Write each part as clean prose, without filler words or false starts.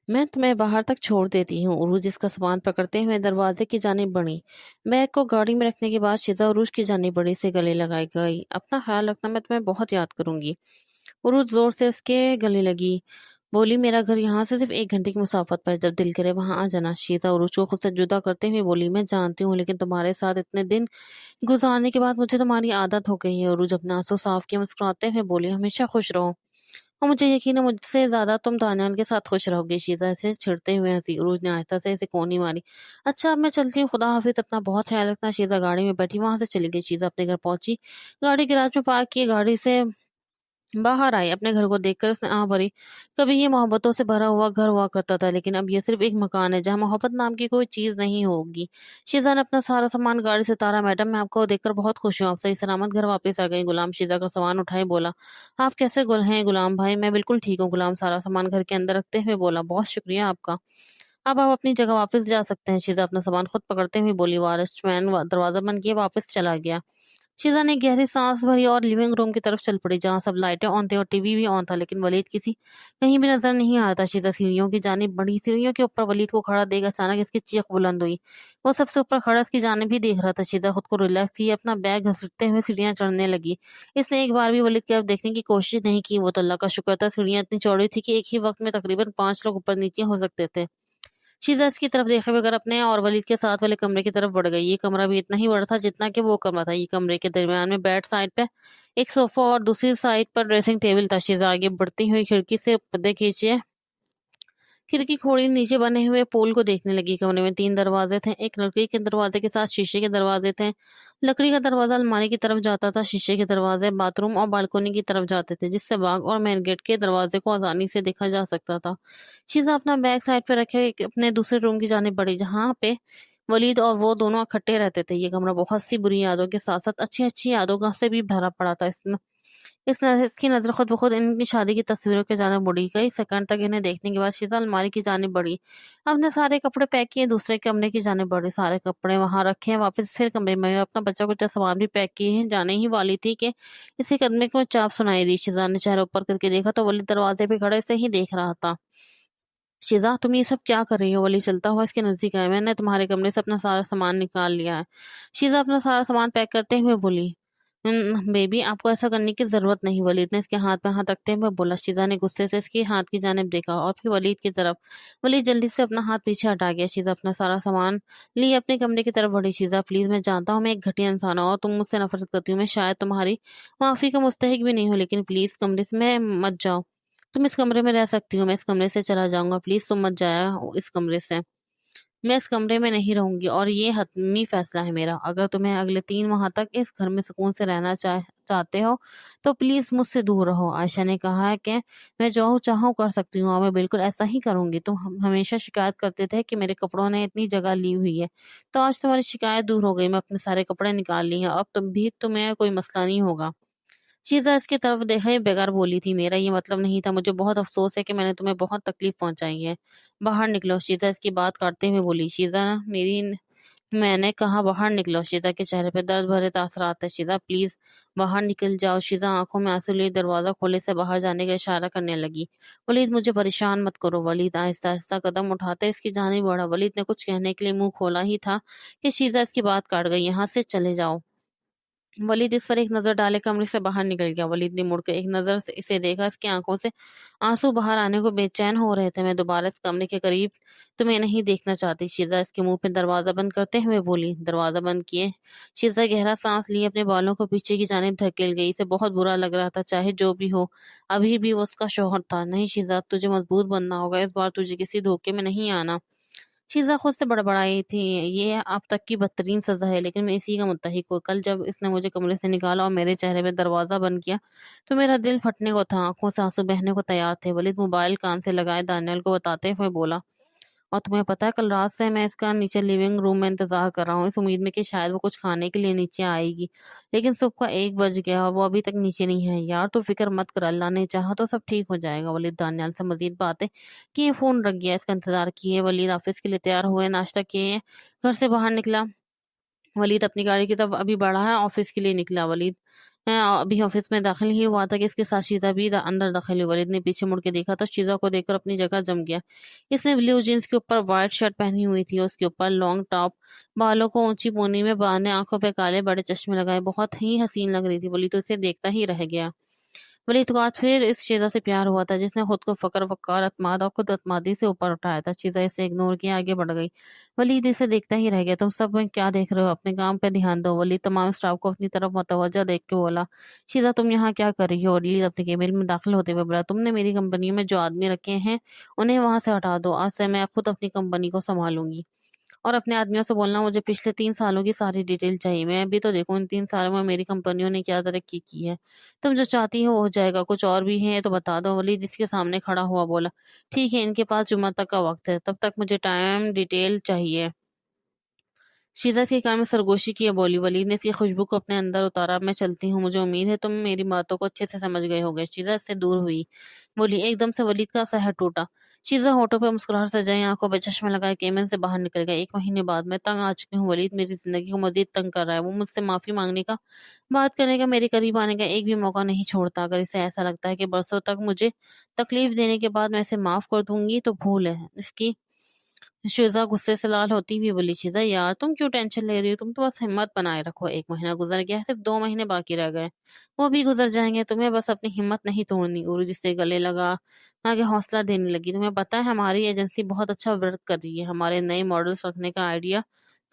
मैं तुम्हें बाहर तक छोड़ देती हूँ। उरूज इसका सामान पकड़ते हुए दरवाजे की जानिब बढ़ी। बैग को गाड़ी में रखने के बाद शिजा उरूज की जानिब बढ़ी से गले लगाई गई। अपना ख्याल रखना, मैं तुम्हें बहुत याद करूंगी। उरूज जोर से उसके गले लगी। बोली, मेरा घर यहाँ से सिर्फ 1 घंटे की मुसाफत पर है। जब दिल करे वहां आ जाना। शीता उरूज को खुद से जुदा करते हुए बोली, मैं जानती हूँ, लेकिन तुम्हारे साथ इतने दिन गुजारने के बाद मुझे तुम्हारी आदत हो गई है। उरूज अपना आंसू साफ किया, मुस्कुराते हुए बोली, हमेशा खुश रहो। और मुझे यकीन है मुझसे ज्यादा तुम दानियाल के साथ खुश रहोगे। शीजा ऐसे छिड़ते हुए हंसी। उरूज ने आहिस्ता से ऐसे कोनी मारी। अच्छा, अब मैं चलती हूँ, खुदा हाफिज, अपना बहुत ख्याल रखना। शीजा गाड़ी में बैठी वहां से चली गई। शीजा अपने घर पहुंची। गाड़ी गैराज में पार्क की, गाड़ी से बाहर आई। अपने घर को देखकर उसने आह भरी। कभी ये मोहब्बतों से भरा हुआ घर हुआ करता था, लेकिन अब ये सिर्फ एक मकान है जहाँ मोहब्बत नाम की कोई चीज नहीं होगी। शीजा ने अपना सारा सामान गाड़ी से उतारा। मैडम, मैं आपको देखकर बहुत खुश हूँ, आप सही सलामत घर वापस आ गई। गुलाम शीजा का सामान उठाए बोला, आप कैसे गुल हैं गुलाम भाई? मैं बिल्कुल ठीक हूँ। गुलाम सारा सामान घर के अंदर रखते हुए बोला, बहुत शुक्रिया आपका। अब आप अपनी जगह वापस जा सकते हैं। शीजा अपना सामान खुद पकड़ते हुए बोली। वारिसमैन दरवाजा बंद किए वापस चला गया। शीजा ने गहरी सांस भरी और लिविंग रूम की तरफ चल पड़ी, जहां सब लाइटें ऑन थी और टीवी भी ऑन था, लेकिन वलीद किसी कहीं भी नजर नहीं आ रहा था। शीजा सीढ़ियों की जानिब बढ़ी। सीढ़ियों के ऊपर वलीद को खड़ा देख अचानक इसकी चीख बुलंद हुई। वो सबसे ऊपर खड़ा इसकी जानिब ही देख रहा था। शीजा खुद को रिलैक्स किए अपना बैग घसीटते हुए सीढ़ियां चढ़ने लगी। इसने एक बार भी वलीद की तरफ देखने की कोशिश नहीं की। वो तो अल्लाह का शुक्र था सीढ़ियां इतनी चौड़ी थी कि एक ही वक्त में तकरीबन 5 लोग ऊपर नीचे हो सकते थे। शीज़ा इसकी तरफ देखे बगैर अपने और वलीद के साथ वाले कमरे की तरफ बढ़ गई। ये कमरा भी इतना ही बड़ा था जितना कि वो कमरा था। ये कमरे के दरमियान में बेड साइड पे एक सोफा और दूसरी साइड पर ड्रेसिंग टेबल था। शीज़ा आगे बढ़ती हुई खिड़की से पर्दे खींचे खिड़की खोली नीचे बने हुए पोल को देखने लगी। कमरे में 3 दरवाजे थे। एक लकड़ी के दरवाजे के साथ शीशे के दरवाजे थे। लकड़ी का दरवाजा अलमारी की तरफ जाता था। शीशे के दरवाजे बाथरूम और बालकनी की तरफ जाते थे, जिससे बाग और मेन गेट के दरवाजे को आसानी से देखा जा सकता था। शीजा अपना बैग साइड पे रखे अपने दूसरे रूम की जाने बढ़ी, जहाँ पे वलीद और वो दोनों इकट्ठे रहते थे। ये कमरा बहुत सी बुरी यादों के साथ साथ अच्छी अच्छी यादों का से भी भरा पड़ा था। इसकी नजर खुद ब खुद इनकी शादी की तस्वीरों के जाने मुड़ी। कई सेकंड तक इन्हें देखने के बाद शीतल अलमारी की जानिब बढ़ी। अपने सारे कपड़े पैक किए, दूसरे कमरे की जानिब बढ़ी। सारे कपड़े वहां रखे हैं, वापस फिर कमरे में अपना बच्चा कुछ सामान भी पैक किए हैं। जाने ही वाली थी कि इसी कदमे को चाप सुनाई दी। शिजा ने चेहरा ऊपर करके देखा तो वली दरवाजे पे खड़े से ही देख रहा था। शिजा, तुम ये सब क्या कर रही हो? वली चलता हुआ इसके नजदीक आया। मैंने तुम्हारे कमरे से अपना सारा सामान निकाल लिया है। शिजा अपना सारा सामान पैक करते हुए बोली। बेबी, आपको ऐसा करने की जरूरत नहीं, वलीद ने इसके हाथ पे हाथ रखते हुए बोला। शिजा ने गुस्से से इसके हाथ की जानिब देखा और फिर वलीद की तरफ। वलीद जल्दी से अपना हाथ पीछे हटा गया। शिजा अपना सारा सामान लिए अपने कमरे की तरफ बढ़ी। शिजा, प्लीज, मैं जानता हूँ मैं एक घटिया इंसान हूँ और तुम मुझसे नफरत करती हूँ। मैं शायद तुम्हारी माफी का मुस्तहिक भी नहीं हूँ, लेकिन प्लीज कमरे से मैं मत जाओ। तुम इस कमरे में रह सकती हो, मैं इस कमरे से चला जाऊंगा। प्लीज तुम मत जाया इस कमरे से। मैं इस कमरे में नहीं रहूंगी और ये हतमी फैसला है मेरा। अगर तुम्हें अगले 3 माह तक इस घर में सुकून से रहना चाहते हो तो प्लीज मुझसे दूर रहो। आयशा ने कहा है कि मैं जो चाहूँ कर सकती हूँ और मैं बिल्कुल ऐसा ही करूंगी। तुम हमेशा शिकायत करते थे कि मेरे कपड़ों ने इतनी जगह ली हुई है, तो आज तुम्हारी शिकायत दूर हो गई। मैं अपने सारे कपड़े निकाल ली हैं, अब तुम भी तुम्हें कोई मसला नहीं होगा। शीज़ा इसकी तरफ देखे बगैर बोली थी, मेरा ये मतलब नहीं था। मुझे बहुत अफसोस है कि मैंने तुम्हें बहुत तकलीफ पहुंचाई है। बाहर निकलो। शीज़ा इसकी बात काटते हुए बोली। शीज़ा, मेरी मैंने कहा बाहर निकलो। शीज़ा के चेहरे पर दर्द भरे तासरात थे। शीज़ा, प्लीज बाहर निकल जाओ। शीज़ा आंखों में आंसू लिए दरवाजा खोले से बाहर जाने का इशारा करने लगी। वलीद, मुझे परेशान मत करो। वलीद आहिस्ता आहिस्ता कदम उठाते इसकी जानिब बढ़ा। वलीद ने कुछ कहने के लिए मुंह खोला ही था कि शीज़ा इसकी बात काट गई। यहाँ से चले जाओ। वलीद इस पर एक नजर डाले कमरे से बाहर निकल गया। वलीद ने मुड़कर एक नजर से इसे देखा। इसकी आंखों से आंसू बाहर आने को बेचैन हो रहे थे। मैं दोबारा इस कमरे के करीब तुम्हें नहीं देखना चाहती। शीजा इसके मुंह पे दरवाजा बंद करते हुए बोली। दरवाजा बंद किए शीजा गहरा सांस लिए अपने बालों को पीछे की जानिब धकेल गई। इसे बहुत बुरा लग रहा था, चाहे जो भी हो अभी भी वो उसका शौहर था। नहीं शीजा, तुझे मजबूत बनना होगा। इस बार तुझे किसी धोखे में नहीं आना। शीज़ा खुद से बड़बड़ाई थी, ये अब तक की बदतरीन सजा है, लेकिन मैं इसी का मुत्तहिक हूँ। कल जब इसने मुझे कमरे से निकाला और मेरे चेहरे पे दरवाजा बंद किया तो मेरा दिल फटने को था, आंखों से आंसू बहने को तैयार थे। वलीद मोबाइल कान से लगाए दानियाल को बताते हुए बोला, और तुम्हें पता है कल रात से मैं इसका नीचे लिविंग रूम में इंतजार कर रहा हूँ, इस उम्मीद में कि शायद वो कुछ खाने के लिए नीचे आएगी, लेकिन सुबह का 1 बज गया और वो अभी तक नीचे नहीं है। यार तू फिक्र मत कर, अल्लाह ने चाहा तो सब ठीक हो जाएगा। वलीद दानियाल से मजीद बातें किए फोन रख गया। इसका इंतजार किए वलीद ऑफिस के लिए तैयार हुए, नाश्ता किए, घर से बाहर निकला। वलीद अपनी गाड़ी की तरफ अभी बढ़ा है, ऑफिस के लिए निकला। वलीद मैं अभी ऑफिस में दाखिल ही हुआ था कि इसके साथ शीज़ा भी अंदर दाखिल हुई। वलीद ने पीछे मुड़ के देखा तो शीज़ा को देखकर अपनी जगह जम गया। इसने ब्लू जीन्स के ऊपर वाइट शर्ट पहनी हुई थी, उसके ऊपर लॉन्ग टॉप, बालों को ऊंची पोनी में बांधे, आंखों पे काले बड़े चश्मे लगाए, बहुत ही हसीन लग रही थी। वलीद तो इसे देखता ही रह गया। वलीद को आज फिर इस शीज़ा से प्यार हुआ था जिसने खुद को फकर, वक़ार, अतमाद और खुद अतमादी से ऊपर उठाया था। शीज़ा इसे इग्नोर किए आगे बढ़ गई। वलीद इसे देखता ही रह गया। तुम सब क्या देख रहे हो? अपने काम पे ध्यान दो। वलीद तमाम स्टाफ को अपनी तरफ मुतवज्जा देख के बोला। शीज़ा तुम यहाँ क्या कर रही हो? वलीद अपने केबिन में दाखिल होते हुए बोला। तुमने मेरी कंपनी में जो आदमी रखे हैं उन्हें वहां से हटा दो। आज से मैं खुद अपनी कंपनी को संभालूंगी। और अपने आदमियों से बोलना मुझे पिछले 3 सालों की सारी डिटेल चाहिए। मैं भी तो देखूं इन 3 सालों में मेरी कंपनियों ने क्या तरक्की की है। तुम जो चाहती हो जाएगा। कुछ और भी है तो बता दो। वलीद इसके सामने खड़ा हुआ बोला। ठीक है, इनके पास जुम्मा तक का वक्त है, तब तक मुझे टाइम डिटेल चाहिए। शीज़ा के कान में सरगोशी की बोली। वलीद ने इसकी खुशबू को अपने अंदर उतारा। अब मैं चलती हूँ, मुझे उम्मीद है तुम मेरी बातों को अच्छे से समझ गए होगे। शीज़ा इससे दूर हुई बोली। एकदम से वलीद का सहर टूटा। शीज़ा होठों पर मुस्कुराहट सजाई, आंखों पर चश्मा लगाए केबिन से बाहर निकल गया। 1 महीने बाद मैं तंग आ चुकी हूँ। वलीद मेरी जिंदगी को मजीद तंग कर रहा है। वो मुझसे माफी मांगने का, बात करने का, मेरे करीब आने का एक भी मौका नहीं छोड़ता। अगर इसे ऐसा लगता है कि बरसों तक मुझे तकलीफ देने के बाद मैं इसे माफ कर दूंगी तो भूल है इसकी। शिजा गुस्से से लाल होती हुई बोली। शिजा यार तुम क्यों टेंशन ले रही हो? तुम तो बस हिम्मत बनाए रखो। 1 महीना गुजर गया है, सिर्फ 2 महीने बाकी रह गए। वो भी गुजर जाएंगे। तुम्हें बस अपनी हिम्मत नहीं तोड़नी। उर्ू जिससे गले लगा, आगे हौसला देने लगी। तुम्हें पता है हमारी एजेंसी बहुत अच्छा वर्क कर रही है। हमारे नए मॉडल्स रखने का आइडिया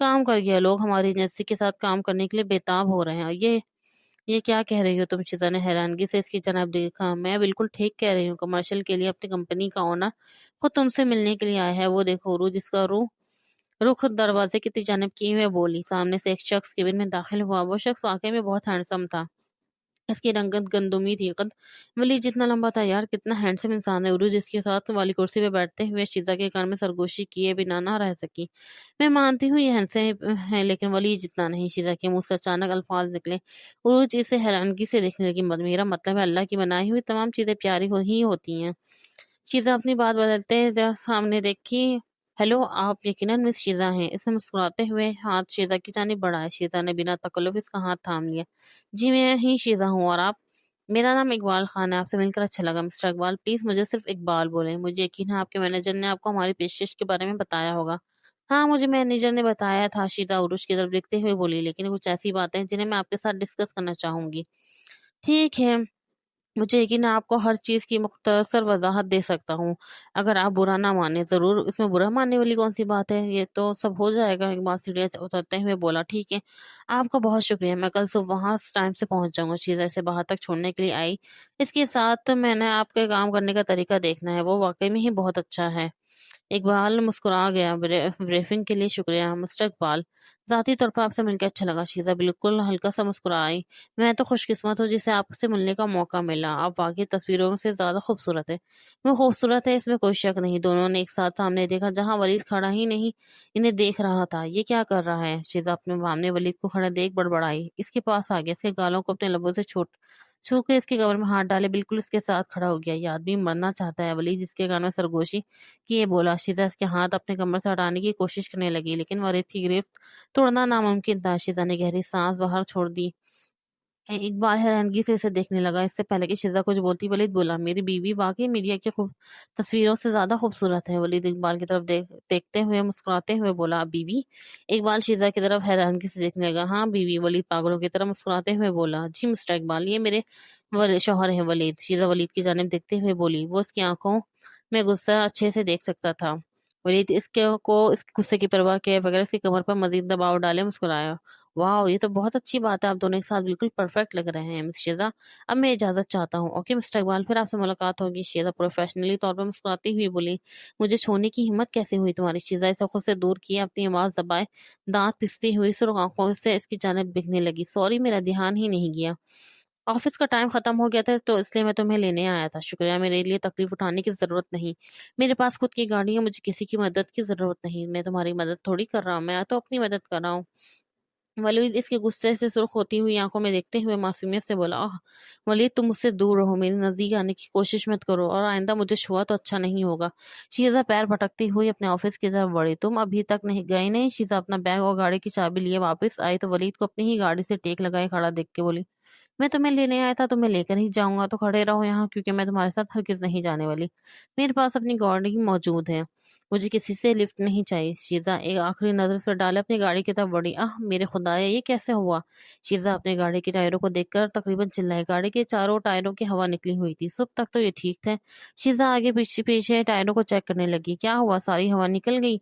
काम कर गया। लोग हमारी एजेंसी के साथ काम करने के लिए बेताब हो रहे हैं। और ये क्या कह रही हो तुम? शिजा ने हैरानगी से इसकी जानब देखा। मैं बिल्कुल ठीक कह रही हूँ। कमर्शियल के लिए अपनी कंपनी का ओनर खुद तुमसे मिलने के लिए आया है। वो देखो। रू जिसका रुख दरवाजे की जानिब किए हुए बोली। सामने से एक शख्स केबिन में दाखिल हुआ। वो शख्स वाकई में बहुत हैंडसम था। इसकी रंगत गंदुमी थी। कद वली जितना लंबा था। यार कितना हैंडसम इंसान है। उर्ू जिसके साथ वाली कुर्सी पे बैठते हुए शीजा के कान में सरगोशी किए बिना ना रह सकी। मैं मानती हूँ ये हैंडसम है, लेकिन वली जितना नहीं। शीजा के मुंह से अचानक अल्फाज निकले। उर्ू इसे हैरानगी से देखने लगी। मेरा मतलब है अल्लाह की बनाई हुई तमाम चीजें प्यारी हो ही होती हैं। शीज़ा अपनी बात बदलते सामने देखी। हेलो, आप यकीनन मिस शीज़ा हैं। इसे मुस्कुराते हुए हाथ शीज़ा की जानिब बढ़ाया। शीज़ा ने बिना तकल्लुफ़ इसका हाथ थाम लिया। जी मैं ही शीज़ा हूँ। और आप? मेरा नाम इकबाल खान है। आपसे मिलकर अच्छा लगा मिस्टर इकबाल। प्लीज़ मुझे सिर्फ इकबाल बोलें। मुझे यकीन है आपके मैनेजर ने आपको हमारी पेशकश के बारे में बताया होगा। हाँ, मुझे मैनेजर ने बताया था। शीज़ा उरुश की तरफ देखते हुए बोली। लेकिन कुछ ऐसी बातें हैं जिन्हें मैं आपके साथ डिस्कस करना चाहूंगी। ठीक है, मुझे यकीन है आपको हर चीज़ की मुख्तसर वज़ाहत दे सकता हूँ, अगर आप बुरा ना माने। ज़रूर, इसमें बुरा मानने वाली कौन सी बात है? ये तो सब हो जाएगा। एक बार सीढ़ियाँ उतरते हुए बोला। ठीक है, आपका बहुत शुक्रिया। मैं कल सुबह वहाँ टाइम से पहुँच जाऊँगा। शीज़ा इसे बाहर तक छोड़ने के लिए आई। इसके साथ मैंने आपके काम करने का तरीका देखना है, वो वाकई में ही बहुत अच्छा है। इकबाल मुस्कुरा गया। ब्रीफिंग के लिए शुक्रिया मिस्टर इकबाल। ज़ाती तौर पर आपसे मिलकर अच्छा लगा। शीज़ा बिल्कुल हल्का सा मुस्कुराई। मैं तो खुशकिस्मत हूँ जिसे आपसे मिलने का मौका मिला। आप वाकई तस्वीरों से ज़्यादा खूबसूरत है। वो खूबसूरत है, इसमें कोई शक नहीं। दोनों ने एक साथ सामने देखा। जहाँ वलीद खड़ा ही नहीं इन्हें देख रहा था। ये क्या कर रहा है? शीज़ा अपने सामने वलीद को खड़ा देख बड़बड़ाई। इसके पास आ गया, इसके गालों को अपने लबों से छू के इसके कमर में हाथ डाले, बिल्कुल इसके साथ खड़ा हो गया। ये आदमी मरना चाहता है। वलीद जिसके कान में सरगोशी किए बोला। शीज़ा इसके हाथ अपने कमर से हटाने की कोशिश करने लगी, लेकिन वलीद की गिरफ्त तोड़ना नामुमकिन था। शीज़ा ने गहरी सांस बाहर छोड़ दी। इकबाल हैरानगी से इसे देखने लगा। इससे पहले कि शीज़ा कुछ बोलती वलीद बोला। मेरी बीवी वाकई मीडिया की खूब तस्वीरों से ज्यादा खूबसूरत है। वलीद इकबाल की तरफ देखते हुए मुस्कुराते हुए बोला। बीवी? इकबाल शीज़ा की तरफ हैरानगी से देखने लगा। हाँ बीवी। वलीद पागलों की तरह मुस्कुराते हुए बोला। जी मिस्टर इकबाल, ये मेरे शौहर है वलीद। शीज़ा वलीद की जानिब देखते हुए बोली। वो उसकी आंखों में गुस्सा अच्छे से देख सकता था। वलीद इस गुस्से की परवाह किए बगैर इसकी कमर पर मजीद दबाव डाले मुस्कुराया। वाह, ये तो बहुत अच्छी बात है। आप दोनों एक साथ बिल्कुल परफेक्ट लग रहे हैं मिस शीज़ा। अब मैं इजाजत चाहता हूँ। ओके मिस्टर इकबाल, फिर आपसे मुलाकात होगी। शीज़ा प्रोफेशनली तौर पर मुस्कुराती हुई बोली। मुझे छोड़ने की हिम्मत कैसे हुई तुम्हारी? शीज़ा इसे खुद से दूर किए अपनी आवाज दबाए, दांत पिसती हुई सुर्ख आंखों से इसकी जानिब दिखने लगी। सॉरी, मेरा ध्यान ही नहीं गया। ऑफिस का टाइम खत्म हो गया था तो इसलिए मैं तुम्हें लेने आया था। शुक्रिया, मेरे लिए तकलीफ उठाने की जरूरत नहीं। मेरे पास खुद की गाड़ी है, मुझे किसी की मदद की जरूरत नहीं। मैं तुम्हारी मदद थोड़ी कर रहा हूँ, मैं तो अपनी मदद कर रहा हूँ। वलीद इसके गुस्से से सुर्ख होती हुई आंखों में देखते हुए मासूमियत से बोला। "आह, वलीद तुम मुझसे दूर रहो, मेरे नजदीक आने की कोशिश मत करो, और आइंदा मुझे छुआ तो अच्छा नहीं होगा।" शीज़ा पैर भटकती हुई अपने ऑफिस की तरफ बढ़ी। तुम अभी तक नहीं गए? नहीं। शीज़ा अपना बैग और गाड़ी की चाबी लिए वापस आई तो वलीद को अपनी ही गाड़ी से टेक लगाए खड़ा देख के बोली। मैं तुम्हें लेने आया था, तुम्हें लेकर ही जाऊँगा, तो खड़े रहो यहाँ, क्योंकि मैं तुम्हारे साथ हरगिज़ नहीं जाने वाली। मेरे पास अपनी गाड़ी मौजूद है। मुझे किसी से लिफ्ट नहीं चाहिए। शीज़ा एक आखिरी नज़र उस पर डाले अपनी गाड़ी की तरफ बढ़ी। आह! मेरे खुदाया, ये कैसे हुआ? शीज़ा अपनी गाड़ी के टायरों को देखकर तकरीबन चिल्लाई। गाड़ी के चारों टायरों की हवा निकली हुई थी। सुबह तक तो ये ठीक थे। शीज़ा आगे पीछे पीछे टायरों को चेक करने लगी। क्या हुआ? सारी हवा निकल गई?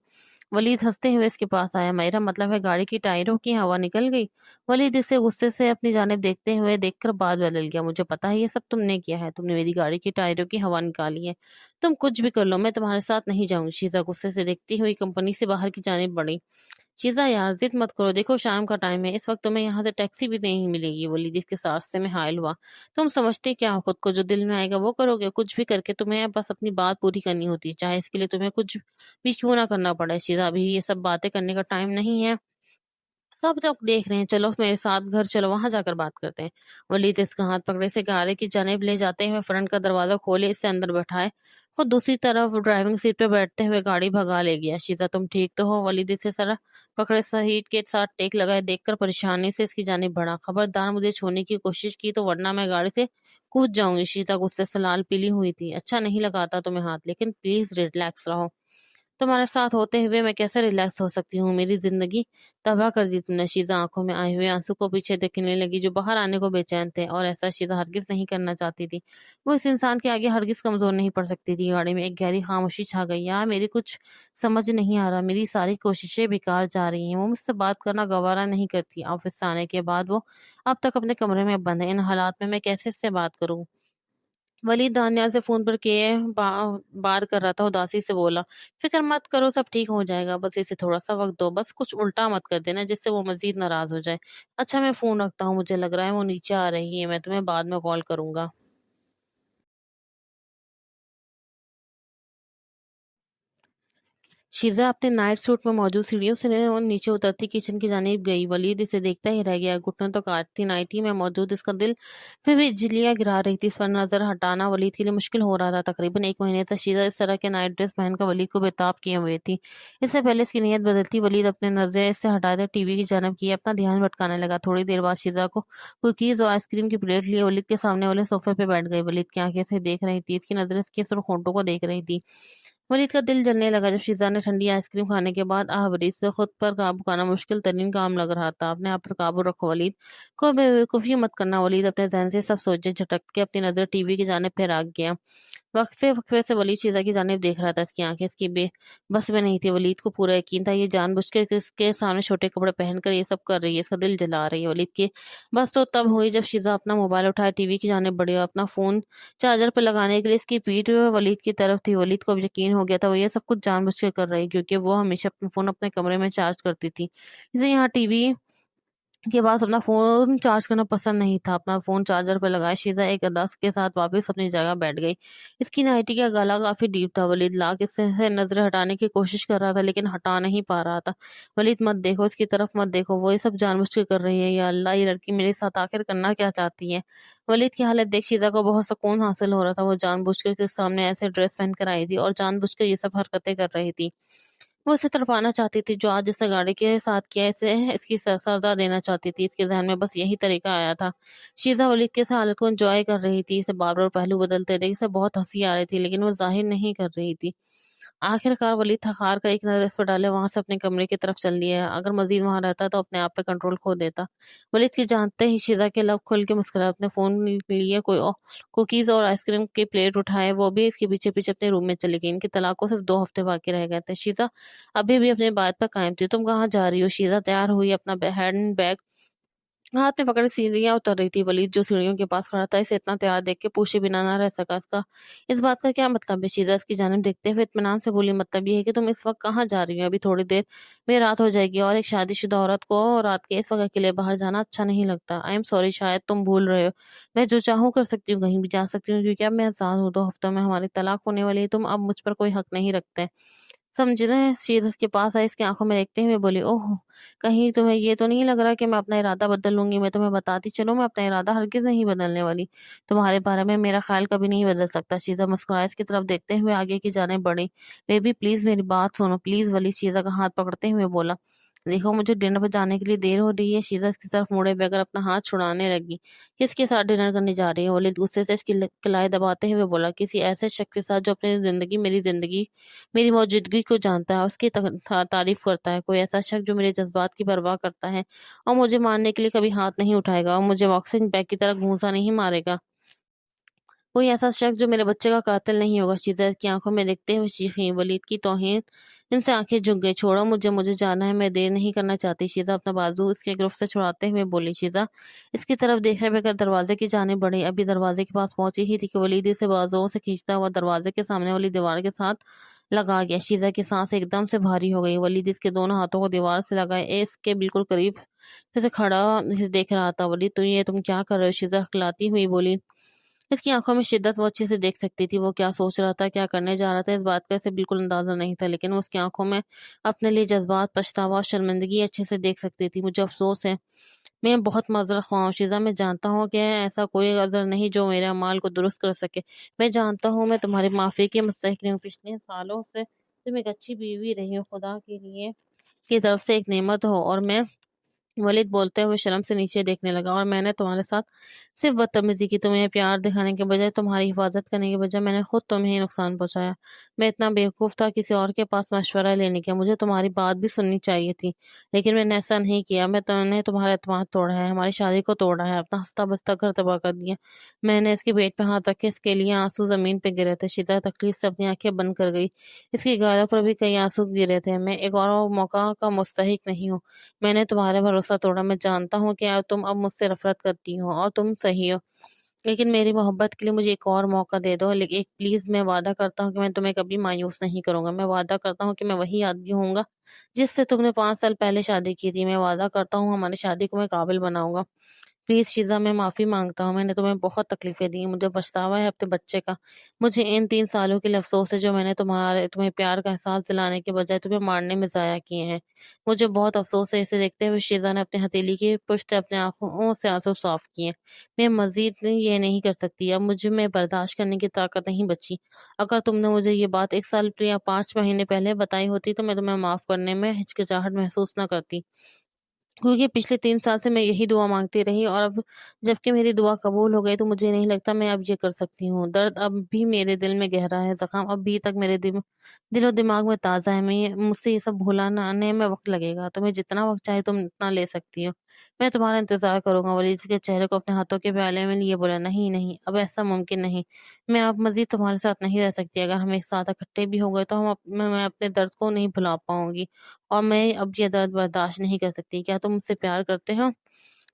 वलीद हंसते हुए इसके पास आया। मेरा मतलब है गाड़ी की टायरों की हवा निकल गई। वलीद इसे गुस्से से अपनी जानिब देखते हुए देखकर बात बदल गया। मुझे पता है ये सब तुमने किया है। तुमने मेरी गाड़ी की टायरों की हवा निकाली है। तुम कुछ भी कर लो, मैं तुम्हारे साथ नहीं जाऊंगी। शीजा गुस्से से देखती हुई कंपनी से बाहर की जानिब बढ़ी। शीजा यार जिद मत करो, देखो शाम का टाइम है, इस वक्त तुम्हें यहाँ से टैक्सी भी नहीं मिलेगी। वलीद इसके साथ से में हायल हुआ। तुम समझते क्या हो खुद को? जो दिल में आएगा वो करोगे। कुछ भी करके तुम्हें बस अपनी बात पूरी करनी होती है, चाहे इसके लिए तुम्हें कुछ भी क्यों ना करना पड़े। शीजा अभी ये सब बातें करने का टाइम नहीं है। सब लोग देख रहे हैं, चलो मेरे साथ घर चलो, वहां जाकर बात करते हैं। वलीद इसका हाथ पकड़े से गाड़ी की जानिब ले जाते हुए फ्रंट का दरवाजा खोले, इसे अंदर बैठाए। खुद दूसरी तरफ ड्राइविंग सीट पे बैठते हुए गाड़ी भगा ले गया। शीजा तुम ठीक तो हो? वलीद इसे सर पकड़े सीट के साथ टेक लगाए देखकर परेशानी से इसकी जानिब बढ़ा। खबरदार मुझे छूने की कोशिश की तो वरना मैं गाड़ी से कूद जाऊंगी। शीजा गुस्से से लाल पीली हुई थी। अच्छा नहीं लगाता तुम्हें हाथ, लेकिन प्लीज रिलैक्स रहो। तुम्हारे साथ होते हुए मैं कैसे रिलैक्स हो सकती हूँ? मेरी जिंदगी तबाह कर दी तुमने। शीजा आंखों में आए हुए आंसू को पीछे देखने लगी, जो बाहर आने को बेचैन थे, और ऐसा शीजा हरगिज नहीं करना चाहती थी। वो इस इंसान के आगे हरगिज कमजोर नहीं पड़ सकती थी। गाड़ी में एक गहरी खामोशी छा गई। यार मेरी कुछ समझ नहीं आ रहा, मेरी सारी कोशिशें बेकार जा रही हैं। वो मुझसे बात करना गवारा नहीं करती। ऑफिस से आने के बाद वो अब तक अपने कमरे में बंद है। इन हालात में मैं कैसे इससे बात करूं? वलीद दानियाल से फोन पर बात कर रहा था, उदासी से बोला। फिक्र मत करो, सब ठीक हो जाएगा, बस इसे थोड़ा सा वक्त दो। बस कुछ उल्टा मत कर देना जिससे वो मजीद नाराज हो जाए। अच्छा मैं फोन रखता हूँ, मुझे लग रहा है वो नीचे आ रही है, मैं तुम्हें बाद में कॉल करूंगा। शीज़ा अपने नाइट सूट में मौजूद सीढ़ियों से नीचे उतरती किचन की जानिब गई। वलीद इसे देखता ही रह गया। घुटनों तो काटती नाइटी में मौजूद इसका दिल फिर भी झिल्लियां गिरा रही थी। इस पर नजर हटाना वलीद के लिए मुश्किल हो रहा था। तकरीबन एक महीने तक शीज़ा इस तरह के नाइट ड्रेस पहनकर वलीद को बेताब किए हुए थी। इससे पहले इसकी नीयत बदलती वलीद अपने नजरें इससे हटाकर टीवी की जानब किए अपना ध्यान भटकाने लगा। थोड़ी देर बाद शीज़ा को कुकीज और आइसक्रीम की प्लेट लिए वलीद के सामने वाले सोफे पे बैठ गई। वलीद की आंखें से देख रही थी, इसकी नजरें इसके सुर्ख होंठों को देख रही थी। वलीद का दिल जलने लगा जब शीज़ा ने ठंडी आइसक्रीम खाने के बाद आह भरी। इससे खुद पर काबू पाना मुश्किल तरीन काम लग रहा था। अपने आप पर काबू रखो वलीद, को बेवकूफ़ी मत करना। वलीद अपने जहन से सब सोचे झटक के अपनी नज़र टीवी की जानिब फिर आ गया। वक्फे वक्फे से वलीद शीज़ा की जानिब देख रहा था। इसकी आंखें इसकी बस में नहीं थी। वलीद को पूरा यकीन था ये जानबूझकर इसके सामने छोटे कपड़े पहनकर ये सब कर रही है, इसका दिल जला रही है। वलीद की बस तो तब हुई जब शीज़ा अपना मोबाइल उठाए टीवी की जानिब बढ़ी और अपना फ़ोन चार्जर पर लगाने के लिए इसकी पीठ वलीद की तरफ थी। वलीद को अब यकीन हो गया था वो ये सब कुछ जानबूझकर कर रही, क्योंकि वो हमेशा अपना फ़ोन अपने कमरे में चार्ज करती थी। इसे यहाँ टीवी के पास अपना फ़ोन चार्ज करना पसंद नहीं था। अपना फ़ोन चार्जर पर लगाए शीज़ा एक अरदास के साथ वापस अपनी जगह बैठ गई। इसकी नाइटी का गला काफ़ी डीप था। वलीद लाक इससे से नज़रें हटाने की कोशिश कर रहा था, लेकिन हटा नहीं पा रहा था। वलीद मत देखो, इसकी तरफ मत देखो, वो ये सब जानबूझ के कर रही है। या अल्लाह, ये लड़की मेरे साथ आखिर करना क्या चाहती है? वलीद की हालत देख शीज़ा को बहुत सुकून हासिल हो रहा था। वो जानबूझकर इसके सामने ऐसे ड्रेस पहन कर आई थी और जानबूझकर ये सब हरकतें कर रही थी। वो इसे तड़पाना चाहती थी, जो आज इसने गाड़ी के साथ किया, इसे इसकी सजा देना चाहती थी। इसके ज़हन में बस यही तरीका आया था। शीज़ा वलीद के इस हालत को एंजॉय कर रही थी। इसे बार-बार पहलू बदलते देख इसे बहुत हँसी आ रही थी, लेकिन वो ज़ाहिर नहीं कर रही थी। आखिरकार वलीद थक-हार कर एक नज़र इस पर डाले, वहाँ से अपने कमरे की तरफ चल दिया। अगर मज़ीद वहाँ रहता तो अपने आप पे कंट्रोल खो देता। वलीद की जानते ही शीज़ा के लब खुल के मुस्कुराए। अपने फ़ोन लिए कोई कुकीज़ और आइसक्रीम की प्लेट उठाए, वो भी इसके पीछे-पीछे अपने रूम में चली गई। इनके तलाक को सिर्फ 2 हफ्ते बाकी रह गए थे। शीज़ा अभी भी अपनी बात पर कायम थी। तुम कहाँ जा रही हो? शीज़ा तैयार हुई, अपना हैंड बैग हाथ में पकड़े सीढ़ियाँ उतर रही थी। वलीद जो सीढ़ियों के पास खड़ा था, इसे इतना तैयार देख के पूछे बिना ना रह सका। इसका इस बात का क्या मतलब है? शीज़ा इसकी जानिब देखते हुए इत्मीनान से बोली, मतलब ये है कि तुम इस वक्त कहाँ जा रही हो? अभी थोड़ी देर में रात हो जाएगी और एक शादीशुदा औरत को रात के इस वक्त अकेले बाहर जाना अच्छा नहीं लगता। आई एम सॉरी, शायद तुम भूल रहे हो। मैं जो चाहूँ कर सकती हूँ, कहीं भी जा सकती हूँ, क्योंकि अब मैं आज़ाद हूँ। 2 हफ्तों में हमारी तलाक होने वाली है। तुम अब मुझ पर कोई हक नहीं रखते। समझे? शीज़ा उसके पास आई, इसकी आंखों में देखते हुए बोली, ओह! कहीं तुम्हें ये तो नहीं लग रहा कि मैं अपना इरादा बदल लूँगी? मैं तुम्हें बताती चलूँ, मैं अपना इरादा हरगिज़ नहीं बदलने वाली। तुम्हारे बारे में मेरा ख़्याल कभी नहीं बदल सकता। शीज़ा मुस्कुराए इसकी तरफ देखते हुए आगे की जानिब बढ़ी। बेबी प्लीज़ मेरी बात सुनो, प्लीज़। वली शीज़ा का हाथ पकड़ते हुए बोला। देखो मुझे डिनर पर जाने के लिए देर हो रही है। शीज़ा इसकी तरफ मुड़े बगैर अपना हाथ छुड़ाने लगी। किसके साथ डिनर करने जा रही है? वलीद गुस्से से इसकी कलाई दबाते हुए बोला, किसी ऐसे शख्स के साथ जो अपनी ज़िंदगी मेरी मौजूदगी को जानता है, उसकी तारीफ करता है। कोई ऐसा शख्स जो मेरे जज्बात की परवाह करता है और मुझे मारने के लिए कभी हाथ नहीं उठाएगा और मुझे बॉक्सिंग बैग की तरह घूंसा नहीं मारेगा। कोई ऐसा शख्स जो मेरे बच्चे का कातिल नहीं होगा। शीज़ा की आंखों में देखते हुए चीखी। वलीद की तौहीन इनसे आंखें झुक गई। छोड़ो मुझे, मुझे जाना है, मैं देर नहीं करना चाहती। शीज़ा अपना बाजू इसके गिरफ्त से छुड़ाते हुए बोली। शीज़ा इसकी तरफ देखे बगैर दरवाजे की जाने बढ़ी। अभी दरवाजे के पास पहुंची ही थी कि वलीद इसे बाजुओं से खींचता हुआ दरवाजे के सामने वाली दीवार के साथ लगा गया। शीज़ा की सांस एकदम से भारी हो गई। वलीद इसके दोनों हाथों को दीवार से लगाए इसके बिल्कुल करीब से खड़ा देख रहा था। वलीद तुम क्या कर रहे हो? शीज़ा हकलाती हुई बोली। इसकी आंखों में शिद्दत वो अच्छे से देख सकती थी। वो क्या सोच रहा था, क्या करने जा रहा था, इस बात का इसे बिल्कुल अंदाजा नहीं था, लेकिन वो उसकी आंखों में अपने लिए जज्बात, पछतावा और शर्मिंदगी अच्छे से देख सकती थी। मुझे अफसोस है, मैं बहुत माजरत ख्वाह हूँ शीज़ा। मैं जानता हूँ कि ऐसा कोई अज़र नहीं जो मेरे अमाल को दुरुस्त कर सके। मैं जानता हूँ मैं तुम्हारी माफ़ी की मुस्तहिक नहीं हूँ। पिछले सालों से तुम एक अच्छी बीवी रही हो, खुदा के लिए की तरफ से एक नेमत हो। और मैं वलीद बोलते हुए शर्म से नीचे देखने लगा। और मैंने तुम्हारे साथ सिर्फ बदतमीजी की। तुम्हें प्यार दिखाने के बजाय, तुम्हारी हिफाजत करने के बजाय मैंने खुद तुम्हें ही नुकसान पहुंचाया। मैं इतना बेवकूफ़ था किसी और के पास मशवरा लेने का। मुझे तुम्हारी बात भी सुननी चाहिए थी, लेकिन मैंने ऐसा नहीं किया। मैंने तुम्हारा एतमाद तोड़ा है, हमारी शादी को तोड़ा है, अपना हंसता बसता घर तबाह कर दिया। मैंने इसके पेट पे हाथ रखे, इसके लिए आंसू जमीन पे गिरे थे। शीता तकलीफ से अपनी आंखें बंद कर गई। इसकी गालों पर भी कई आंसू गिरे थे। मैं एक और मौका का मुस्तहिक नहीं हूँ। मैंने तुम्हारा भरोसा तोड़ा। मैं जानता हूँ कि तुम अब मुझसे नफरत करती हो और तुम सही हो, लेकिन मेरी मोहब्बत के लिए मुझे एक और मौका दे दो। लेकिन एक प्लीज, मैं वादा करता हूँ कि मैं तुम्हें कभी मायूस नहीं करूंगा। मैं वादा करता हूँ कि मैं वही आदमी होऊंगा जिससे तुमने 5 साल पहले शादी की थी। मैं वादा करता हूँ हमारी शादी को मैं काबिल बनाऊंगा। प्लीज शीज़ा, मैं माफ़ी मांगता हूँ। मैंने तुम्हें बहुत तकलीफें दी। मुझे पछतावा है अपने बच्चे का। मुझे इन 3 सालों के लिए अफसोस है जो मैंने तुम्हें प्यार का एहसास दिलाने के बजाय तुम्हें मारने में ज़ाया किए हैं। मुझे बहुत अफसोस है। इसे देखते हुए शीज़ा ने अपनी हथेली की पुश्त अपने आंखों से आंसू साफ किए। मैं मजीद ये नहीं कर सकती। अब मुझे में बर्दाश्त करने की ताकत नहीं बची। अगर तुमने मुझे ये बात 1 साल या 5 महीने पहले बताई होती तो मैं तुम्हें माफ़ करने में हिचकिचाहट महसूस न करती, क्योंकि पिछले 3 साल से मैं यही दुआ मांगती रही। और अब जबकि मेरी दुआ कबूल हो गई तो मुझे नहीं लगता मैं अब ये कर सकती हूँ। दर्द अब भी मेरे दिल में गहरा है, जख्म अब भी तक मेरे दिलो दिमाग में ताज़ा है। मुझसे ये सब भुलाने में वक्त लगेगा। तुम्हें जितना वक्त चाहे तुम इतना ले सकती हो। मैं तुम्हारा इंतजार करूंगा। वलीद के चेहरे को अपने हाथों के प्याले में लिए बोला, नहीं नहीं, अब ऐसा मुमकिन नहीं। मैं अब मजीद तुम्हारे साथ नहीं रह सकती। अगर हम एक साथ इकट्ठे भी हो गए तो मैं अपने दर्द को नहीं भुला पाऊंगी। और मैं अब ये दर्द बर्दाश्त नहीं कर सकती। क्या तुम मुझसे प्यार करते हो?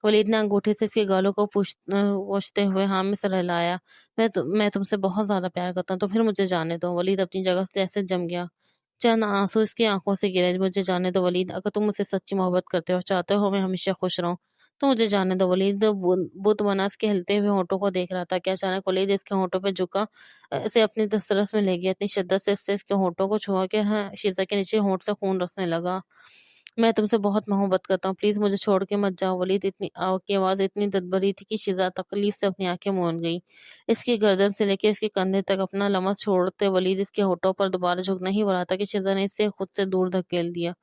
वलीद ने अंगूठे से इसके गालों को पोंछते हुए हाँ में सर हिलाया। मैं तुमसे बहुत ज्यादा प्यार करता हूँ, तो फिर मुझे जाने दो। वलीद अपनी जगह से जैसे जम गया। चंद आंसू इसकी आंखों से गिरे। मुझे जाने दो वलीद। अगर तुम मुझसे सच्ची मोहब्बत करते हो, चाहते हो मैं हमेशा खुश रहूं, तो मुझे जाने दो वलीद। बुत बना इसके हिलते हुए होठों को देख रहा था कि अचानक वलीद इसके होठों पे झुका, इसे अपनी दस्तरस में ले गया। इतनी शिद्दत से इससे इसके होठों को छुआ के हाँ शीजा के नीचे होठ से खून रसने लगा। मैं तुमसे बहुत मोहब्बत करता हूँ, प्लीज मुझे छोड़ के मत जाओ। वलीद की आवाज इतनी ददबरी थी कि शीजा तकलीफ से अपनी आंखें मूंद गई। इसकी गर्दन से लेकर इसके कंधे तक अपना लमस छोड़ते वलीद इसके होठों पर दोबारा झुकना ही वाला था कि शीजा ने इससे खुद से दूर धकेल दिया।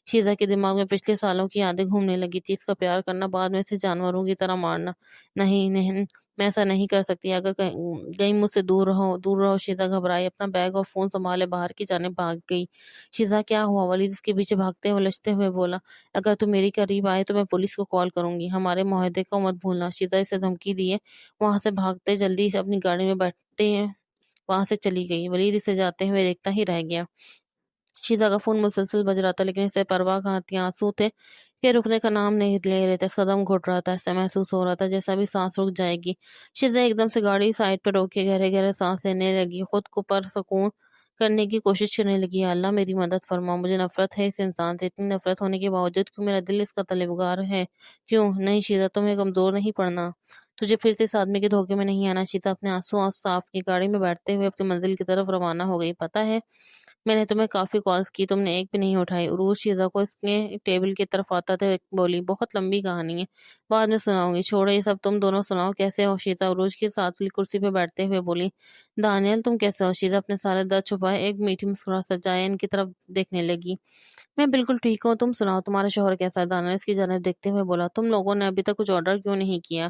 शीजा के दिमाग में पिछले सालों की यादें घूमने लगी थी। इसका प्यार करना, बाद में इसे जानवरों की तरह मारना। नहीं नहीं, मैं ऐसा नहीं कर सकती। अगर कहीं मुझसे दूर रहो, दूर रहो। शीजा घबराई, अपना बैग और फोन संभाले बाहर की जाने भाग गई। शीजा, क्या हुआ? वलीद इसके पीछे भागते हुए लचते हुए बोला, अगर तुम मेरी करीब आए तो मैं पुलिस को कॉल करूंगी। हमारे मुआहदे को मत भूलना। शीजा इसे धमकी दिए वहां से भागते जल्दी से अपनी गाड़ी में बैठते हैं वहां से चली गई। वलीद इसे जाते हुए देखता ही रह गया। शीजा का फोन मुसलसल बज रहा था, लेकिन इसे परवाह कहाँ थी। आंसू थे कि रुकने का नाम नहीं ले रहे थे। कदम घुट रहा था। ऐसा महसूस हो रहा था जैसा भी सांस रुक जाएगी। शीजा एकदम से गाड़ी साइड पर रोक के गहरे गहरे सांस लेने लगी। खुद को पर सुकून करने की कोशिश करने लगी। या अल्लाह, मेरी मदद फरमा। मुझे नफरत है इस इंसान से। इतनी नफरत होने के बावजूद क्यों मेरा दिल इसका तलबगार है? क्यों नहीं? शीजा, तुम्हें कमजोर नहीं पड़ना। तुझे फिर से इस आदमी के धोखे में नहीं आना। शीजा अपने आंसू साफ की गाड़ी में बैठते हुए अपनी मंजिल की तरफ रवाना हो गई। पता है, میں نے تمہیں کافی کالز کی، تم نے ایک بھی نہیں اٹھائی۔ عروج شیزا کو اس کے ٹیبل کی طرف آتا تھا بولی، بہت لمبی کہانی ہے، بعد میں سناؤں گی، چھوڑو یہ سب، تم دونوں سناؤ کیسے ہو؟ شیزا عروج کے ساتھ والی کرسی پہ بیٹھتے ہوئے بولی۔ دانیل تم کیسے ہو؟ شیزا اپنے سارے درد چھپائے ایک میٹھی مسکراہٹ سجائے ان کی طرف دیکھنے لگی۔ میں بالکل ٹھیک ہوں، تم سناؤ تمہارا شوہر کیسا ہے؟ دانیل اس کی جانب دیکھتے ہوئے بولا۔ تم لوگوں نے ابھی تک کچھ آرڈر کیوں نہیں کیا؟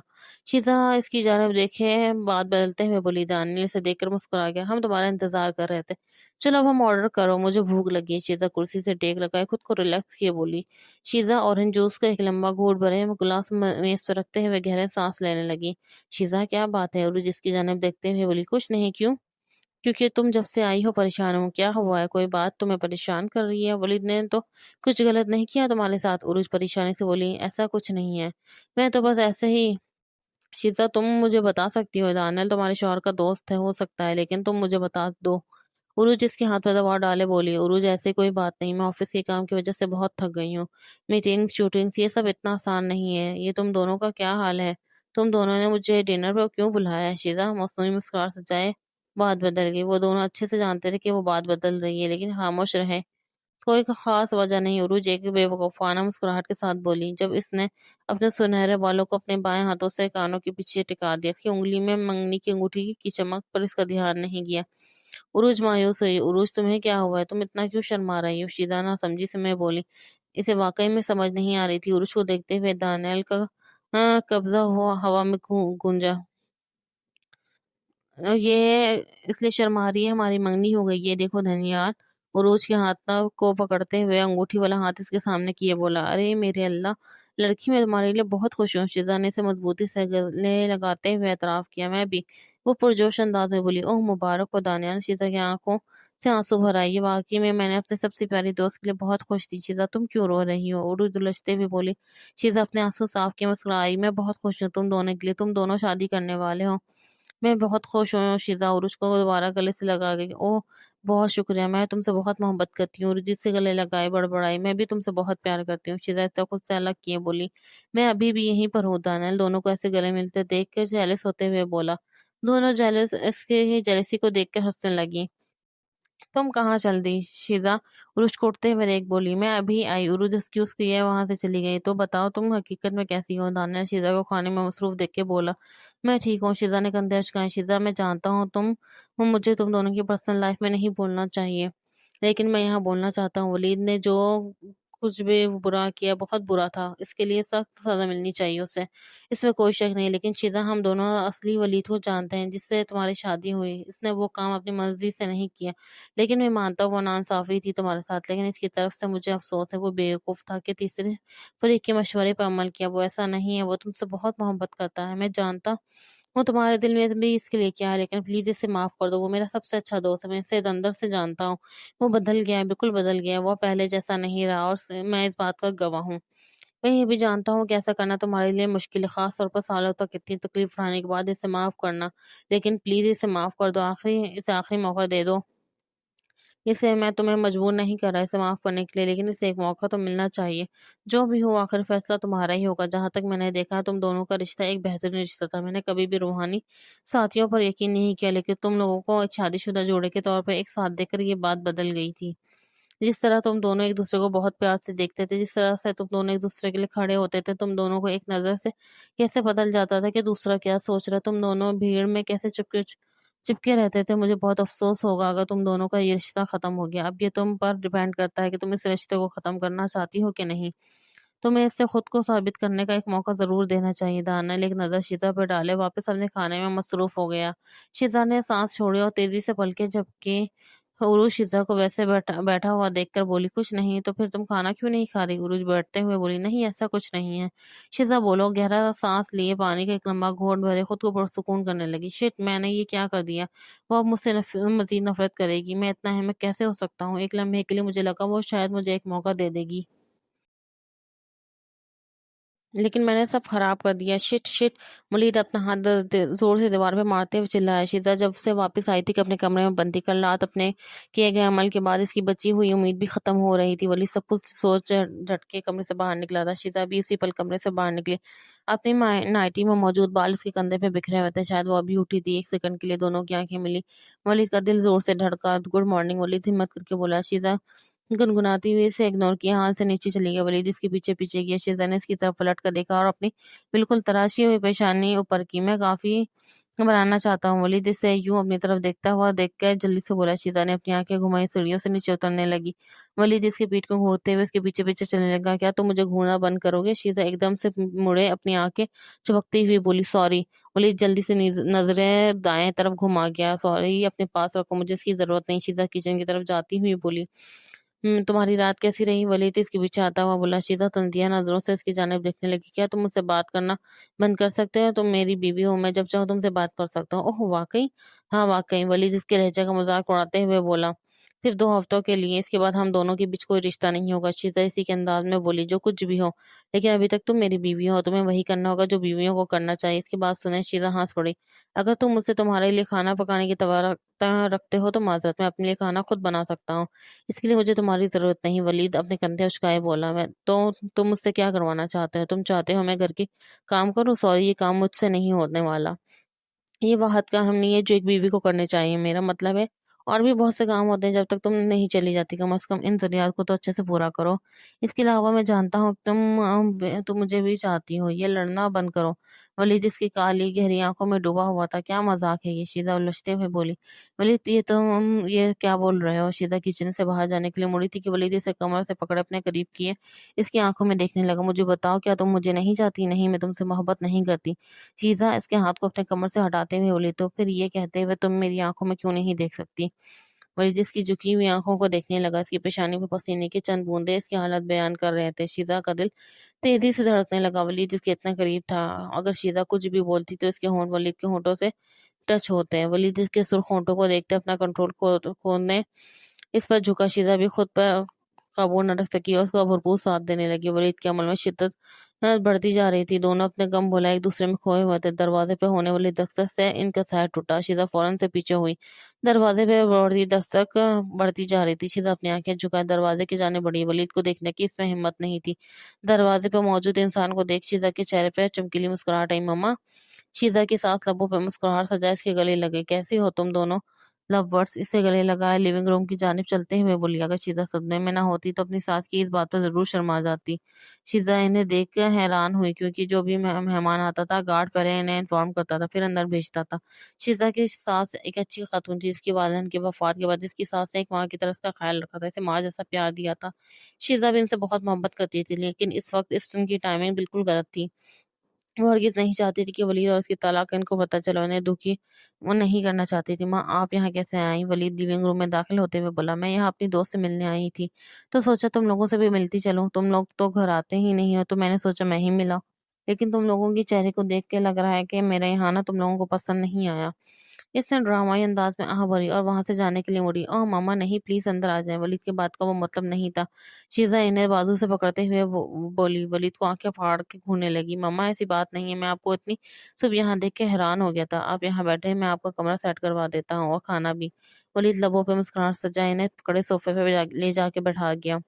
شیزا اس کی جانب دیکھے بات بدلتے ہوئے بولی۔ دانیل اسے دیکھ کر مسکرا گیا۔ ہم تمہارا انتظار کر رہے تھے، چلو اب ہم آرڈر کرو، مجھے بھوک لگی ہے۔ شیزا کرسی سے ٹیک لگائے خود کو ریلیکس کیے بولی۔ شیزا اورنج جوس کا ایک لمبا گھونٹ بھرے گلاس میز پر رکھتے ہوئے گہرے سانس لینے لگی۔ شیزا کیا بات ہے؟ اور جس کی جانب دیکھتے ہوئے بولی۔ کچھ نہیں، کیوں؟ کیونکہ تم جب سے آئی ہو پریشان ہو، کیا ہوا ہے؟ کوئی بات تمہیں پریشان کر رہی ہے؟ ولید نے تو کچھ غلط نہیں کیا تمہارے ساتھ؟ عروج پریشانی سے بولی۔ ایسا کچھ نہیں ہے، میں تو بس ایسے ہی۔ شیزا تم مجھے بتا سکتی ہو، دانیل تمہارے شوہر کا دوست ہے، ہو سکتا ہے، لیکن تم مجھے بتا دو۔ عروج اس کے ہاتھ میں دبا ڈالے بولی۔ عروج ایسے کوئی بات نہیں، میں آفس کے کام کی وجہ سے بہت تھک گئی ہوں، میٹنگز شوٹنگز یہ سب اتنا آسان نہیں ہے۔ یہ تم دونوں کا کیا حال ہے؟ تم دونوں نے مجھے ڈنر پر کیوں بلایا ہے؟ شیزا مصنوعی مسکراہٹ سے جائے بات بدل گئی۔ وہ دونوں اچھے سے جانتے تھے کہ وہ بات بدل رہی ہے، لیکن خاموش رہے۔ کوئی خاص وجہ نہیں، عروج ایک بے وقوفانہ مسکراہٹ کے ساتھ بولی، جب اس نے اپنے سنہرے بالوں کو اپنے بائیں ہاتھوں سے کانوں کے پیچھے ٹکا دیا۔ اس کی انگلی میں منگنی کی انگوٹھی کی چمک پر اس کا دھیان نہیں گیا۔ عروج مایوس ہوئی۔ عروج تمہیں کیا ہوا ہے؟ تم اتنا کیوں شرما رہی ہو؟ شیزا نہ سمجھی سے میں بولی۔ اسے واقعی میں سمجھ نہیں آ رہی تھی۔ عروج کو دیکھتے ہوئے دانیل کا قبضہ ہوا ہوا میں گونجا۔ یہ اس لیے شرما رہی ہے، ہماری منگنی ہو گئی ہے، دیکھو دھنیال۔ عروج کے ہاتھ کو پکڑتے ہوئے انگوٹھی والا ہاتھ اس کے سامنے کیے بولا۔ ارے میرے اللہ، لڑکی میں تمہارے لیے بہت خوش ہوں۔ شیزا نے اسے مضبوطی سے گلے لگاتے ہوئے اعتراف کیا۔ میں بھی، وہ پرجوش انداز میں بولی۔ اوہ مبارک ہو دانیال۔ شیزا کی آنکھوں سے آنسو بھر آئے۔ یہ واقعی میں اپنے سب سے پیاری دوست کے لیے بہت خوش تھی۔ شیزا تم کیوں رو رہی ہو؟ عروج دلچتے ہوئے بولی۔ شیزا اپنے آنسو صاف کیے مسکرائی۔ میں بہت خوش ہوں تم دونوں کے لیے، تم دونوں شادی کرنے والے ہو۔ میں بہت خوش ہوں۔ شیزا عروج کو دوبارہ گلے سے لگا گئی۔ اوہ بہت شکریہ، میں تم سے بہت محبت کرتی ہوں۔ عروج سے گلے لگائے بڑبڑائی۔ میں بھی تم سے بہت پیار کرتی ہوں۔ شیزا اس سے خود سے الگ کیے بولی۔ میں ابھی بھی یہیں پر ہوں۔ دانیل دونوں کو ایسے گلے ملتے دیکھ کر جیلس ہوتے ہوئے بولا۔ دونوں جیلس اس کے جیلسی کو دیکھ کر ہنسنے لگی۔ تم کہاں چل دی؟ شیزا عروج کو اٹھتے ہوئے دیکھ بولی۔ میں ابھی آئی۔ عروج ایکسکیوز کیے وہاں سے چلی گئی۔ تو بتاؤ تم حقیقت میں کیسی ہو؟ دانیل شیزا کو کھانے میں مصروف دیکھ کے بولا۔ میں ٹھیک ہوں۔ شیزا نے کندھے اچکائے۔ شیزا میں جانتا ہوں مجھے تم دونوں کی پرسنل لائف میں نہیں بولنا چاہیے، لیکن میں یہاں بولنا چاہتا ہوں۔ ولید نے جو کچھ بھی برا کیا بہت برا تھا، اس کے لیے سخت سزا ملنی چاہیے اسے، اس میں کوئی شک نہیں، لیکن شیزا ہم دونوں اصلی ولید کو جانتے ہیں جس سے تمہاری شادی ہوئی۔ اس نے وہ کام اپنی مرضی سے نہیں کیا، لیکن میں مانتا ہوں وہ ناانصافی تھی تمہارے ساتھ، لیکن اس کی طرف سے مجھے افسوس ہے۔ وہ بیوقوف تھا کہ تیسرے فریق کے مشورے پر عمل کیا۔ وہ ایسا نہیں ہے، وہ تم سے بہت محبت کرتا ہے۔ میں جانتا ہوں تمہارے دل میں بھی اس کے لیے کیا ہے، لیکن پلیز اسے معاف کر دو۔ وہ میرا سب سے اچھا دوست ہے، میں اسے اندر سے جانتا ہوں۔ وہ بدل گیا ہے، بالکل بدل گیا ہے، وہ پہلے جیسا نہیں رہا، اور میں اس بات کا گواہ ہوں۔ میں یہ بھی جانتا ہوں کہ ایسا کرنا تمہارے لیے مشکل ہے، خاص طور پر سالوں تک اتنی تکلیف اٹھانے کے بعد اسے معاف کرنا، لیکن پلیز اسے معاف کر دو، اسے آخری موقع دے دو۔ اسے میں تمہیں مجبور نہیں کر رہا اسے معاف کرنے کے لیے، لیکن اسے ایک موقع تو ملنا چاہیے۔ جو بھی ہو آخر فیصلہ تمہارا ہی ہوگا۔ جہاں تک میں نے دیکھا ہے تم دونوں کا رشتہ ایک بہترین رشتہ تھا۔ میں نے کبھی بھی روحانی ساتھیوں پر یقین نہیں کیا، لیکن تم لوگوں کو ایک شادی شدہ جوڑے کے طور پر ایک ساتھ دیکھ کر یہ بات بدل گئی تھی۔ جس طرح تم دونوں ایک دوسرے کو بہت پیار سے دیکھتے تھے، جس طرح سے تم دونوں ایک دوسرے کے لیے کھڑے ہوتے تھے، تم دونوں کو ایک نظر سے کیسے بدل جاتا تھا کہ دوسرا کیا سوچ رہا ہے، تم دونوں بھیڑ میں کیسے چپکے رہتے تھے۔ مجھے بہت افسوس ہوگا اگر تم دونوں کا یہ رشتہ ختم ہو گیا۔ اب یہ تم پر ڈیپینڈ کرتا ہے کہ تم اس رشتے کو ختم کرنا چاہتی ہو کہ نہیں۔ تمہیں اس سے خود کو ثابت کرنے کا ایک موقع ضرور دینا چاہیے۔ دانیل ایک نظر شیزا پہ ڈالے واپس اپنے کھانے میں مصروف ہو گیا۔ شیزا نے سانس چھوڑی اور تیزی سے پلکیں جھپکیں۔ عروج شیزا کو ویسے بیٹھا ہوا دیکھ کر بولی۔ کچھ نہیں تو پھر تم کھانا کیوں نہیں کھا رہی؟ عروج بیٹھتے ہوئے بولی۔ نہیں ایسا کچھ نہیں ہے۔ شیزا بولو گہرا سانس لیے پانی کا ایک لمبا گھونٹ بھرے خود کو پرسکون کرنے لگی۔ شٹ، میں نے یہ کیا کر دیا؟ وہ اب مجھ سے مزید نفرت کرے گی۔ میں اتنا احمق کیسے ہو سکتا ہوں؟ ایک لمحے کے لیے مجھے لگا وہ شاید مجھے ایک موقع دے دے گی۔ लेकिन मैंने सब खराब कर दिया। Shit shit! मुलीद अपना हाथ जोर से दीवार पे मारते हुए चिल्लाया। शीजा जब से वापस आई थी कि अपने कमरे में बंदी कल रात अपने किए गए अमल के बाद इसकी बची हुई उम्मीद भी खत्म हो रही थी। वली सब कुछ सोच झटके कमरे से बाहर निकला था। शीजा भी इसी पल कमरे से बाहर निकली। अपनी नाइटी में मौजूद बाल उसके कंधे पे बिखरे हुए थे। शायद वो अभी उठी थी। एक सेकंड के लिए दोनों की आंखें मिली। वलीद का दिल जोर से धड़का। गुड मॉर्निंग वलीद, हिम्मत करके बोला। शीजा गुनगुनाती हुई इसे इग्नोर किया, हाथ से नीचे चली गई। वलीद इसके पीछे पीछे गया। शीजा ने इसकी तरफ पलट कर देखा और अपनी बिल्कुल तराशी हुई पेशानी ऊपर की। मैं काफी बनाना चाहता हूँ। वलीद इसे यूं अपनी तरफ देखता हुआ देख कर जल्दी से बोला। शीजा ने अपनी आंखें घुमाई, सीढ़ियों से नीचे उतरने लगी। वलीद इसकी पीठ को घूरते हुए इसके पीछे पीछे चलने लगा। क्या तुम मुझे घूरना बंद करोगे? शीजा एकदम से मुड़े अपनी आंखें चमकती हुई बोली, सॉरी। वलीद जल्दी से नजरें दाएं तरफ घुमा गया। सॉरी अपने पास रखो, मुझे इसकी जरूरत नहीं। शीजा किचन की तरफ जाती हुई बोली। तुम्हारी रात कैसी रही? वलीद इसके पीछे आता हुआ बोला। शीजा तंजिया नजरों से इसकी जानिब देखने लगी। क्या तुम मुझसे बात करना बंद कर सकते हो? तुम मेरी बीवी हो, मैं जब चाहूँ तुमसे बात कर सकता हूँ। ओह वाकई? हाँ वाकई, वलीद इसके लहजे का मजाक उड़ाते हुए बोला। सिर्फ 2 हफ्तों के लिए, इसके बाद हम दोनों के बीच कोई रिश्ता नहीं होगा। शीजा इसी के अंदाज में बोली। जो कुछ भी हो, लेकिन अभी तक तुम मेरी बीवी हो, तुम्हें वही करना होगा जो बीवियों को करना चाहिए। इसकी बात सुने शीजा हंस पड़ी। अगर तुम मुझसे तुम्हारे लिए खाना पकाने की तवारा रखते हो तो माजरत, मैं अपने लिए खाना खुद बना सकता हूँ। इसके लिए मुझे तुम्हारी जरूरत नहीं। वलीद अपने कंधे उचकाए बोला। मैं तो तुम मुझसे क्या करवाना चाहते हो? तुम चाहते हो मैं घर की काम करूँ? सॉरी, ये काम मुझसे नहीं होने वाला। ये बात का हम नहीं है जो एक बीवी को करने चाहिए। मेरा मतलब है और भी बहुत से काम होते हैं जब तक तुम नहीं चली जाती। कम से कम इन जरूरियात को तो अच्छे से पूरा करो। इसके अलावा मैं जानता हूँ कि तुम मुझे भी चाहती हो। ये लड़ना बंद करो। वलीद इसकी काली गहरी आंखों में डूबा हुआ था। क्या मजाक है ये? शीजा उलझते हुए बोली। वलीद ये क्या बोल रहे हो? शीजा किचन से बाहर जाने के लिए मुड़ी थी कि वलीद इसे कमर से पकड़े अपने करीब किए इसकी आंखों में देखने लगा। मुझे बताओ, क्या तुम मुझे नहीं चाहती? नहीं, मैं तुमसे मोहब्बत नहीं करती। शीज़ा इसके हाथ को अपने कमर से हटाते हुए बोली। तो फिर ये कहते हुए तुम मेरी आंखों में क्यों नहीं देख सकती? वलीद इसकी झुकी हुई आंखों को देखने लगा। इसकी पेशानी पे पसीने की चंद बूंदे इसकी हालत बयान कर रहे थे। शीज़ा का दिल तेजी से धड़कने लगा। वलीद इसके इतना करीब था, अगर शीज़ा कुछ भी बोलती तो इसके होंठ वलीद के होंठों से टच होते हैं। वलीद इसके सुर्ख होंठों को देखते अपना कंट्रोल खोने इस पर झुका। शीज़ा भी खुद पर काबू न रख सकी और उसका भरपूर साथ देने लगी। वलीद के अमल में शिद्दत बढ़ती जा रही थी। दोनों अपने गम भुला एक दूसरे में खोए हुए थे। दरवाजे पे होने वाली दस्तक से इनका सर टूटा। शीज़ा फौरन से पीछे हुई। दरवाजे पे बढ़ती दस्तक बढ़ती जा रही थी। शीज़ा अपनी आंखें झुकाए दरवाजे की जाने बढ़ी। वलीद को देखने की इसमें हिम्मत नहीं थी। दरवाजे पे मौजूद इंसान को देख शीज़ा के चेहरे पे चमकीली मुस्कुराहट आई। मम्मा! शीज़ा की सांस लबों पे मुस्कुराहट सजाए इसके गले लगे। कैसी हो तुम दोनों? लव बर्ड्स इससे गले लगाए लिविंग रूम की जानिब चलते हुए बोली। अगर शीज़ा सदमे में ना होती तो अपनी सास की इस बात पर जरूर शर्मा जाती। शीज़ा इन्हें देख कर हैरान हुई, क्योंकि जो भी मेहमान आता था गार्ड पहले इन्हें इन्फॉर्म करता था, फिर अंदर भेजता था। शीज़ा की सास एक अच्छी खातून थी। इसकी वालिदैन की वफात के बाद इसकी सास ने एक माँ की तरह इसका ख्याल रखा था, इसे माँ जैसा प्यार दिया था। शीज़ा भी इनसे बहुत मोहब्बत करती थी, लेकिन इस वक्त इस की टाइमिंग बिल्कुल गलत थी। वो हरगिज़ नहीं चाहती थी कि वलीद और उसकी तलाक इनको पता चले। उन्हें दुखी वो नहीं करना चाहती थी। माँ, आप यहाँ कैसे आई? वलीद लिविंग रूम में दाखिल होते हुए बोला। मैं यहाँ अपनी दोस्त से मिलने आई थी, तो सोचा तुम लोगों से भी मिलती चलूं। तुम लोग तो घर आते ही नहीं हो, तो मैंने सोचा मैं ही मिला। लेकिन तुम लोगों के चेहरे को देख के लग रहा है कि मेरा यहाँ आना तुम लोगों को पसंद नहीं आया। इसने ड्रामाई अंदाज में आह भरी और वहां से जाने के लिए मुड़ी। ओह मामा नहीं, प्लीज अंदर आ जाए। वलीद की बात का वो मतलब नहीं था। शीजा इन्हें बाजू से पकड़ते हुए बोली। वलीद को आंखें फाड़ के घूरने लगी। मामा ऐसी बात नहीं है, मैं आपको इतनी सुबह यहाँ देख के हैरान हो गया था। आप यहाँ बैठे, मैं आपका कमरा सेट करवा देता हूँ और खाना भी। वलीद लबों पे मुस्कुराहट सजा इन्हें पकड़े सोफे पे ले जाके बैठा गया।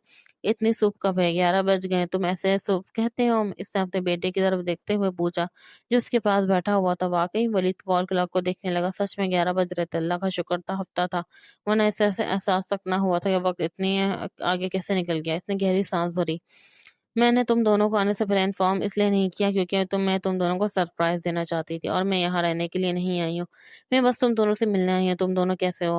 इतनी सुबह कब है? 11 बज गए, तुम ऐसे सुबह कहते हो? इसने अपने बेटे की तरफ देखते हुए पूछा, जो उसके पास बैठा हुआ था। वाकई? वलीद वॉल क्लॉक को देखने लगा। सच में 11 बज रहे थे। अल्लाह का शुक्र था हफ्ता था, वरना ऐसे ऐसे एहसास तक ना हुआ था कि वक्त इतनी आगे कैसे निकल गया। इतनी गहरी सांस भरी। मैंने तुम दोनों को आने से पहले इन्फॉर्म इसलिए नहीं किया क्योंकि मैं तुम दोनों को सरप्राइज देना चाहती थी, और मैं यहाँ रहने के लिए नहीं आई हूँ। मैं बस तुम दोनों से मिलने आई हूँ। तुम दोनों कैसे हो?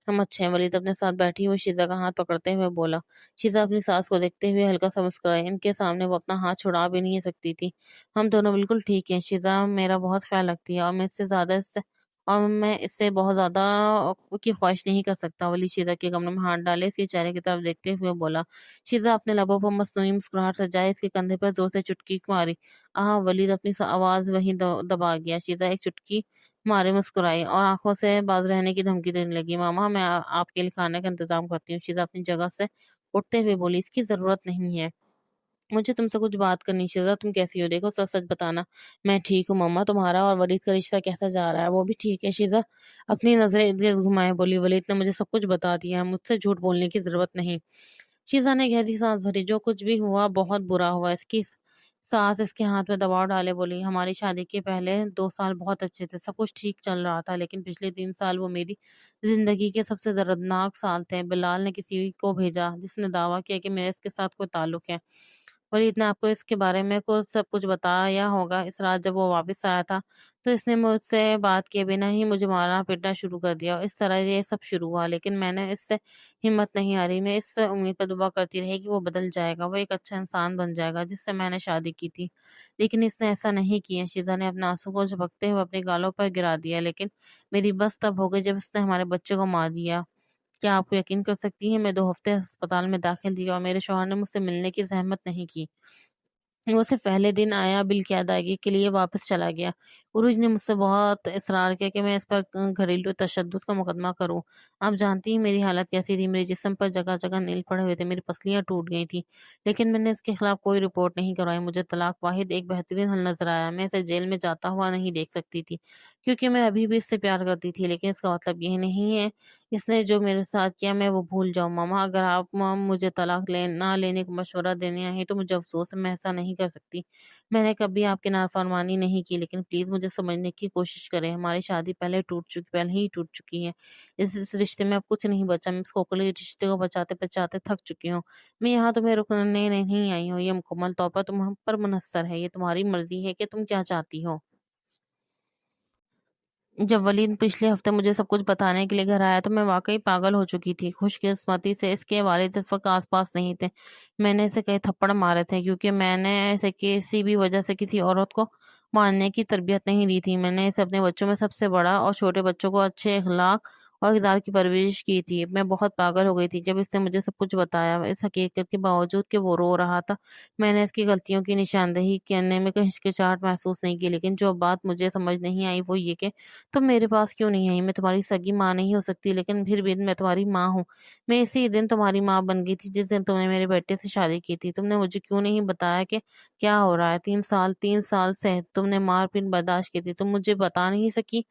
हम अच्छे हैं। वलीद अपने साथ बैठी हुई शीजा का हाथ पकड़ते हुए बोला। शीजा अपनी सास को देखते हुए हल्का सा मुस्कुराई। इनके सामने वो अपना हाथ छुड़ा भी नहीं सकती थी। हम दोनों बिल्कुल ठीक हैं। शीजा मेरा बहुत ख्याल रखती है, और मैं इससे बहुत ज्यादा की ख्वाहिश नहीं कर सकता। वलीद शीजा के कमरे में हाथ डाले इसके चेहरे की तरफ देखते हुए बोला। शीजा अपने लबों पर मस्नूई मुस्कुराहट सजाए इसके कंधे पर जोर से चुटकी मारी। वलीद अपनी आवाज वहीं दबा गया। शीजा एक चुटकी मारे मुस्कुराई और आंखों से बाज रहने की धमकी देने लगी। मामा, मैं आपके लिए खाने का इंतजाम करती हूँ। शीजा अपनी जगह से उठते हुए बोली। इसकी जरूरत नहीं है। मुझे तुमसे कुछ बात करनी है शीज़ा, तुम कैसी हो? देखो सच-सच बताना। मैं ठीक हूँ मम्मा, तुम्हारा और वलीद का रिश्ता कैसा जा रहा है? वो भी ठीक है शीज़ा। अपनी नज़रें इर्द-गिर्द घुमाए बोली, वलीद ने मुझे सब कुछ बता दिया है, मुझसे झूठ बोलने की ज़रूरत नहीं। शीज़ा ने गहरी साँस भरी, जो कुछ भी हुआ बहुत बुरा हुआ। इसकी सास इसके हाथ में दबाव डाले बोली, हमारी शादी के पहले 2 साल बहुत अच्छे थे, सब कुछ ठीक चल रहा था, लेकिन पिछले 3 साल वो मेरी ज़िंदगी के सबसे दर्दनाक साल थे। बिलाल ने किसी को भेजा, जिसने दावा किया कि मेरा इसके साथ कोई ताल्लुक है। वलीद ने आपको इसके बारे में सब कुछ बताया होगा। इस रात जब वो वापस आया था, तो इसने मुझसे बात किए बिना ही मुझे मारना-पीटना शुरू कर दिया और इस तरह ये सब शुरू हुआ। लेकिन मैंने इससे हिम्मत नहीं हारी। मैं इस उम्मीद पर दुआ करती रही कि वो बदल जाएगा, वो एक अच्छा इंसान बन जाएगा, जिससे मैंने शादी की थी। लेकिन इसने ऐसा नहीं किया। शीज़ा ने अपने आँसू को झपकते हुए अपने गालों पर गिरा दिया। लेकिन मेरी बस तब हो गई जब इसने हमारे बच्चे को मार दिया। क्या आप यकीन कर सकती हैं, मैं 2 हफ्ते अस्पताल में दाखिल थी और मेरे शौहर ने मुझसे मिलने की ज़हमत नहीं की। वो सिर्फ़ पहले दिन आया, बिल की अदायगी के लिए वापस चला गया। उरूज ने मुझसे बहुत इसरार किया कि मैं इस पर घरेलू तशद्दुद का मुकदमा करूँ। आप जानती हैं मेरी हालत कैसी थी, मेरे जिस्म पर जगह-जगह नील पड़े हुए थे, मेरी पसलियाँ टूट गई थीं। लेकिन मैंने इसके खिलाफ कोई रिपोर्ट नहीं करवाई। मुझे तलाक वाहिद एक बेहतरीन हल नज़र आया। मैं इसे जेल में जाता हुआ नहीं देख सकती थी, क्योंकि मैं अभी भी इससे प्यार करती थी। लेकिन इसका मतलब ये नहीं है, इसने जो मेरे साथ किया मैं वो भूल जाऊँ। मम्मा, अगर आप मुझे तलाक ना लेने का मशवरा देने आई हैं, तो मुझे अफ़सोस है, मैं ऐसा नहीं कर सकती। मैंने कभी आपकी नाफ़रमानी नहीं की, लेकिन प्लीज़ मुझे समझने की कोशिश करें। हमारी शादी पहले ही टूट चुकी है। इस रिश्ते में अब कुछ नहीं बचा। मैं इस खोखले रिश्ते को बचाते-बचाते थक चुकी हूँ। मैं यहाँ तुम्हें रुकने नहीं आई हूँ। ये मुकम्मल तौर पर तुम पर मुनहसर है। ये तुम्हारी मर्ज़ी है कि तुम क्या चाहती हो। जब वलीद पिछले हफ्ते मुझे सब कुछ बताने के लिए घर आया तो मैं वाक़ई पागल हो चुकी थी। खुशकिस्मती से इसके वालिद इस वक़्त आस-पास नहीं थे। मैंने इसे कई थप्पड़ मारे थे, क्योंकि मैंने इसे किसी भी वजह से किसी औरत को मारने की तरबियत नहीं दी थी। मैंने इसे अपने बच्चों में सबसे बड़ा और छोटे बच्चों को अच्छे अखलाक और किरदार की परवरिश की थी। मैं बहुत पागल हो गई थी जब इसने मुझे सब कुछ बताया। इस हकीकत के बावजूद कि वो रो रहा था, मैंने इसकी गलतियों की निशानदेही करने में कोई हिचकिचाहट महसूस नहीं की। लेकिन जो बात मुझे समझ नहीं आई वो ये कि तुम मेरे पास क्यों नहीं आई? मैं तुम्हारी सगी माँ नहीं हो सकती, लेकिन फिर भी मैं तुम्हारी माँ हूँ। मैं इसी दिन तुम्हारी माँ बन गई थी जिस दिन तुमने मेरे बेटे से शादी की थी। तुमने मुझे क्यों नहीं बताया कि क्या हो रहा है? 3 साल से तुमने मार-पीट बर्दाश्त की थी। तुम मुझे बता नहीं सकी?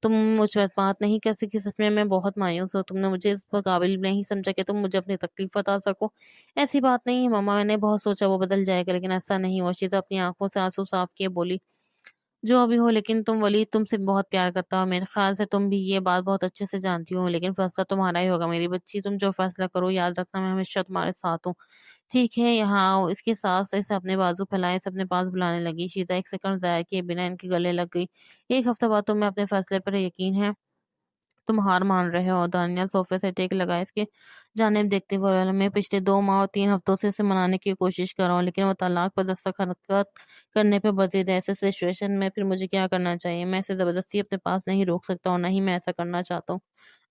तुम मुझ पर बात नहीं कर सकी? सच में मैं बहुत मायूस हूँ। तुमने मुझे इस काबिल नहीं समझा कि तुम मुझे अपनी तकलीफ़ बता सको। ऐसी बात नहीं है मम्मा, मैंने बहुत सोचा वो बदल जाएगा, लेकिन ऐसा नहीं हुआ। शीज़ा अपनी आँखों से आँसू साफ किए बोली, जो भी हो, लेकिन वलीद तुमसे बहुत प्यार करता हो। मेरे ख़्याल से तुम भी ये बात बहुत अच्छे से जानती हो, लेकिन फ़ैसला तुम्हारा ही होगा मेरी बच्ची। तुम जो फ़ैसला करो, याद रखना मैं हमेशा तुम्हारे साथ हूँ। ठीक है, यहाँ आओ। इसकी सास इसे अपने बाजू फैलाए इसे अपने पास बुलाने लगी। शीज़ा एक सेकंड ज़ाया किए बिना इनके गले लग गई। 1 हफ़्ते बाद तुम्हें अपने फ़ैसले पर यकीन है? तुम हार मान रहे हो। दानियल सोफे से टेक लगाए इसके जानिब देखते हुए बोला, मैं पिछले 2 माह और 3 हफ्तों से इसे मनाने की कोशिश कर रहा हूँ, लेकिन वो तलाक पर दस्तखत करने पे बज़िद है। ऐसे सिचुएशन में फिर मुझे क्या करना चाहिए? मैं इसे ज़बरदस्ती अपने पास नहीं रोक सकता और ना ही मैं ऐसा करना चाहता हूँ।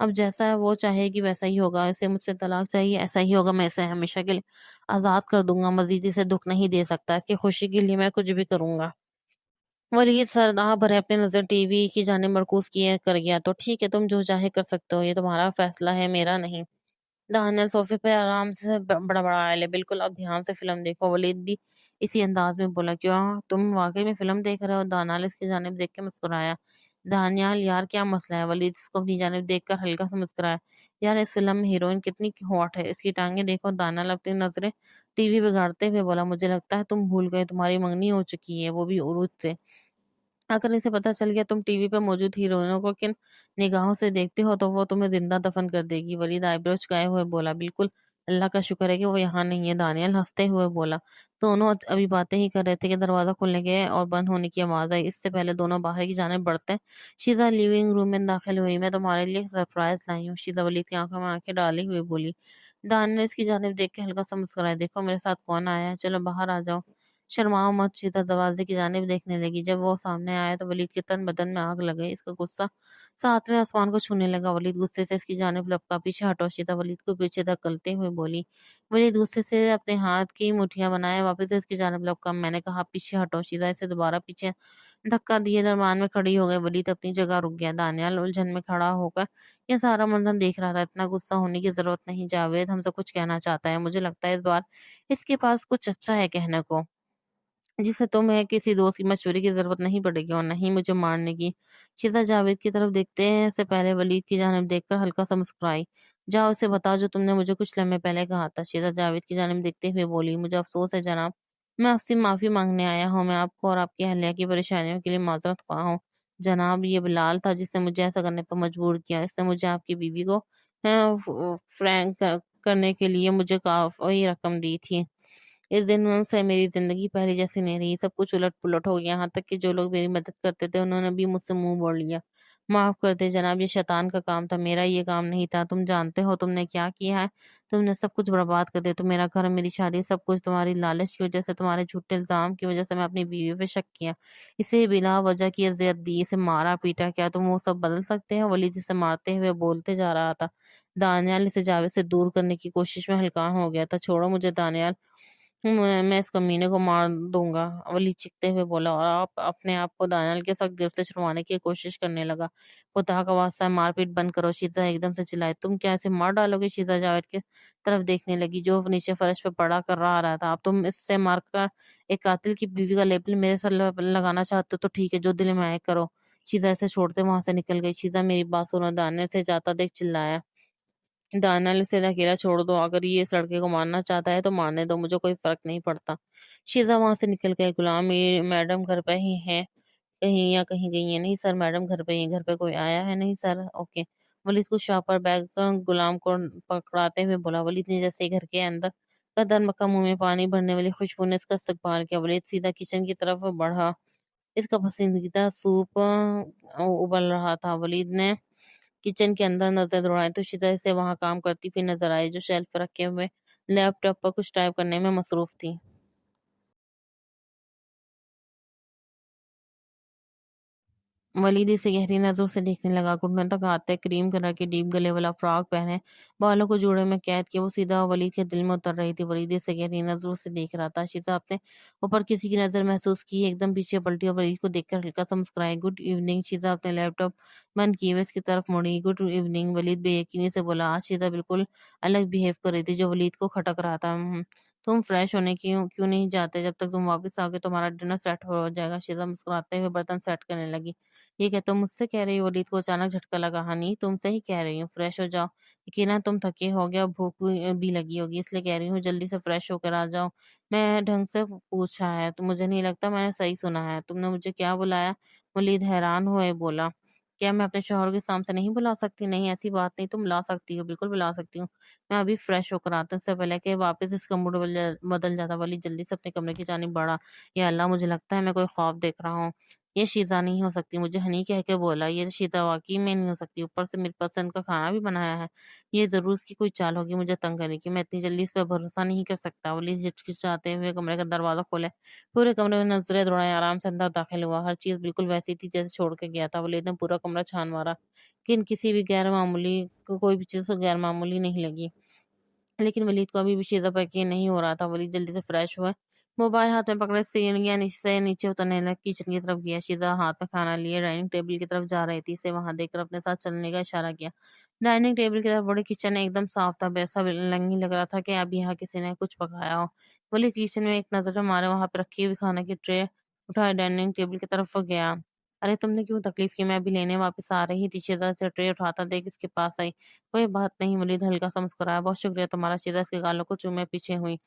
अब जैसा वो चाहेगी वैसा ही होगा। इसे मुझसे तलाक चाहिए, ऐसा ही होगा। मैं इसे हमेशा के लिए आज़ाद कर दूँगा। मज़ीद इसे दुःख नहीं दे सकता। इसकी खुशी के लिए मैं कुछ भी करूँगा। वली सरदाह भरे अपनी नज़र टीवी की जानिब मरकूज़ किए कर गया। तो ठीक है, तुम जो चाहे कर सकते हो, ये तुम्हारा फ़ैसला है, मेरा नहीं। दानियल सोफ़े पे आराम से बड़बड़ाया ले, बिल्कुल अब ध्यान से फ़िल्म देखो। वलीद भी इसी अंदाज़ में बोला, क्यों तुम वाक़ई में फ़िल्म देख रहे हो? दानियाल इसकी जानिब देख के मुस्कुराया। दानियाल, यार क्या मसला है? वलीद इसको अपनी जानिब देखकर हल्का सा मुस्कुराया। यार इस फ़िल्म में हीरोइन कितनी हॉट है, इसकी टाँगें देखो। दानियाल अपनी नज़रें टीवी बिगाड़ते हुए बोला, मुझे लगता है तुम भूल गए, तुम्हारी मंगनी हो चुकी है, वो भी उरुज से। अगर इसे पता चल गया तुम टीवी पे मौजूद हीरोइनों को किन निगाहों से देखते हो, तो वो तुम्हें ज़िंदा दफ़न कर देगी। वलीद आईब्रो झुकाए हुए बोला, बिल्कुल, अल्लाह का शुक्र है कि वो यहाँ नहीं है। दानियल हँसते हुए बोला। दोनों अभी बातें ही कर रहे थे कि दरवाज़ा खुलने के और बंद होने की आवाज़ आई। इससे पहले दोनों बाहर की जानिब बढ़ते शीज़ा लिविंग रूम में दाखिल हुई। मैं तुम्हारे लिए एक सरप्राइज़ लाई हूँ, शीज़ा वलीद की आँखों में आँखें डाली हुई बोली। दानियल इसकी जानिब देख के हल्का सा मुस्कुराया, देखो मेरे साथ कौन आया है, चलो बाहर आ जाओ। शर्माओ मत, शीता दरवाजे की जानिब देखने लगी। जब वो सामने आया तो वलीद के तन बदन में आग लग गई। इसका गुस्सा सातवें आसमान को छूने लगा। वलीद गुस्से से इसकी जानिब लपका। पीछे हटो। शीता वलीद को पीछे धकेलते हुए बोली। वलीद गुस्से से अपने हाथ की मुठ्ठियां बनाए वापस से इसकी जानिब लपका। मैंने कहा पीछे हटो। शीता इसे दोबारा पीछे धक्का दिए दरमियान में खड़ी हो गई। वलीद अपनी जगह रुक गया। दानियाल उलझन में खड़ा होकर यह सारा मंजर देख रहा था। इतना गुस्सा होने की जरूरत नहीं, जावेद हमसे कुछ कहना चाहता है। मुझे लगता है इस बार इसके पास कुछ अच्छा है कहने को, जिसे तुम्हें किसी दोस्त की मशवरे की जरूरत नहीं पड़ेगी और नहीं मुझे मारने की। शीता जावेद की तरफ देखते हैं से पहले वलीद की जानिब देखकर हल्का सा मुस्कुराई। जाओ उसे बताओ जो तुमने मुझे कुछ लम्हे पहले कहा था। शीता जावेद की जानिब देखते हुए बोली, मुझे अफसोस है जनाब, मैं आपसे माफी मांगने आया हूँ। मैं आपको और आपकी अहलिया की परेशानियों के लिए माजरत ख्वाह हूँ। जनाब, ये बिलाल था जिसने मुझे ऐसा करने पर मजबूर किया। इसने मुझे आपकी बीवी को फ्रैंक करने के लिए मुझे काफी रकम दी थी। इस दिन से मेरी ज़िंदगी पहले जैसी नहीं रही, सब कुछ उलट-पुलट हो गया, यहाँ तक कि जो लोग मेरी मदद करते थे, उन्होंने भी मुझसे मुँह मोड़ लिया। माफ़ कर दें जनाब, ये शैतान का काम था, मेरा ये काम नहीं था। तुम जानते हो तुमने क्या किया है? तुमने सब कुछ बर्बाद कर दिया। तुम मेरा घर, मेरी शादी, सब कुछ तुम्हारी लालच की वज़ह से, तुम्हारे झूठे इल्ज़ाम की वज़ह से मैं अपनी बीवी पे शक किया। इसे बिला वजह की अज़ियत दी, इसे मारा-पीटा। क्या तुम वो सब बदल सकते हो? वलीद इसे मारते हुए बोलते जा रहा था। दानियाल इसे जावेद से दूर करने की कोशिश में हलकान हो गया था। छोड़ो मुझे दानियाल, मैं इस कमीने को मार दूँगा, वली चीखते हुए बोला और आप अपने आप को दानियाल के सख्त गिरफ्त से छुड़वाने की कोशिश करने लगा। खुदा का वास्ता है मारपीट बंद करो, शीज़ा एकदम से चिल्लाई। तुम क्या इसे मार डालोगे? शीज़ा जावेद की तरफ देखने लगी, जो नीचे फर्श पे पड़ा कर रहा था। अब तुम इससे मारकर एक कातिल की बीवी का लेबल मेरे सर लगाना चाहते हो तो ठीक है, जो दिल में आए करो। शीज़ा इसे छोड़ते वहाँ से निकल गई। शीज़ा मेरी बात सुनो, दानियाल से जाता देख चिल्लाया। दानियाल इसे अकेला छोड़ दो, अगर ये इस लड़के को मारना चाहता है तो मारने दो, मुझे कोई फर्क नहीं पड़ता। शीज़ा वहां से निकल गए। गुलाम, ये मैडम घर पे ही है कहीं या कहीं गई है? नहीं सर, मैडम घर पे ही है। घर पे कोई आया है? नहीं सर। ओके। वलीद को शॉपर बैग गुलाम को पकड़ाते हुए बोला। वलीद ने जैसे ही घर के अंदर कदम रखा, मुंह में पानी भरने वाली खुशबू ने इसका इस्तकबाल किया। वलीद सीधा किचन की तरफ बढ़ा। इसका पसंदीदा सूप उबल रहा था। वलीद ने किचन के अंदर नजर दौड़ाई तो शिजा से वहां काम करती हुई नजर आई, जो शेल्फ पर रखे हुए लैपटॉप पर कुछ टाइप करने में मसरूफ थी। वलीद इसे गहरी नजरों से देखने लगा। घुटनों तक आते, क्रीम कलर की डीप गले वाला फ्रॉक पहने, बालों को जोड़े में कैद किए, वो सीधा वलीद के दिल में उतर रही थी। वलीद इसे गहरी नजरों से देख रहा था। शीजा अपने ऊपर किसी की नजर महसूस की, एकदम पीछे पलटी और वलीद को देखकर हल्का सा मुस्कुराई। Good evening. शीजा अपने लैपटॉप बंद किए हुए इसकी तरफ मुड़ी। Good evening. वलीद बेयकीनी से बोला। आज शीजा बिल्कुल अलग बिहेव कर रही थी, जो वलीद को खटक रहा था। तुम फ्रेश होने क्यों क्यों नहीं जाते? जब तक तुम वापस आओगे तुम्हारा डिनर सेट हो जाएगा। शीजा मुस्कुराते हुए बर्तन सेट करने लगी। ये क्या तुम मुझसे कह रही हो? वलीद को अचानक झटका लगा। हाँ नहीं, तुमसे ही कह रही हूँ, फ्रेश हो जाओ। यकीनन तुम थके होगे और भूख भी लगी होगी, इसलिए कह रही हूँ जल्दी से फ्रेश होकर आ जाओ। मैं ढंग से पूछा है तो मुझे नहीं लगता मैंने सही सुना है। तुमने मुझे क्या बुलाया? वलीद हैरान हुए बोला। क्या मैं अपने शौहर के सामने नहीं बुला सकती? नहीं, ऐसी बात नहीं, तुम बुला सकती हो, बिल्कुल बुला सकती हूँ। मैं अभी फ्रेश होकर आता हूँ। इससे पहले कि वापस इसका मूड बदल जाता, वलीद जल्दी से अपने कमरे की जानिब बढ़ा। या अल्लाह, मुझे लगता है मैं कोई ख्वाब देख रहा हूँ। ये शीज़ा नहीं हो सकती, मुझे हनी कह के बोला। ये शीज़ा वाक़ई में नहीं हो सकती, ऊपर से मेरी पसंद का खाना भी बनाया है। ये ज़रूर इसकी कोई चाल होगी मुझे तंग करने की, मैं इतनी जल्दी इस पे भरोसा नहीं कर सकता। वली हिचकिचाते हुए कमरे का दरवाज़ा खोले, पूरे कमरे में नज़रें दौड़ाई, आराम से अंदर दाखिल हुआ। हर चीज़ बिल्कुल वैसी थी जैसे छोड़ के गया था। वलीद ने पूरा कमरा छान मारा, लेकिन किसी भी गैर मामूली को कोई भी चीज़ गैर मामूली नहीं लगी। लेकिन वलीद को अभी भी शीज़ा पर यकीन नहीं हो रहा था। वलीद जल्दी से फ्रेश हुआ, मोबाइल हाथ में पकड़े सीढ़ियाँ से नीचे उतरने लगा, किचन की तरफ गया। शीज़ा हाथ में खाना लिए डाइनिंग टेबल की तरफ जा रही थी। इसे वहां देखकर अपने साथ चलने का इशारा किया। डाइनिंग टेबल की तरफ बड़ी, किचन एकदम साफ था, वैसा नहीं लग रहा था कि अब यहाँ किसी ने कुछ पकाया हो। वलीद किचन में एक नजर मारे, वहां पे रखी हुई खाने की ट्रे उठाए डाइनिंग टेबल की तरफ गया। अरे तुमने क्यों तकलीफ की? मैं अभी लेने वापस आ रही थी। शीज़ा से ट्रे उठाता देख इसके पास आई। कोई बात नहीं, वलीद हल्का सा मुस्कुराया। बहुत शुक्रिया तुम्हारा। शीज़ा इसके गालों को चूमे पीछे हुई।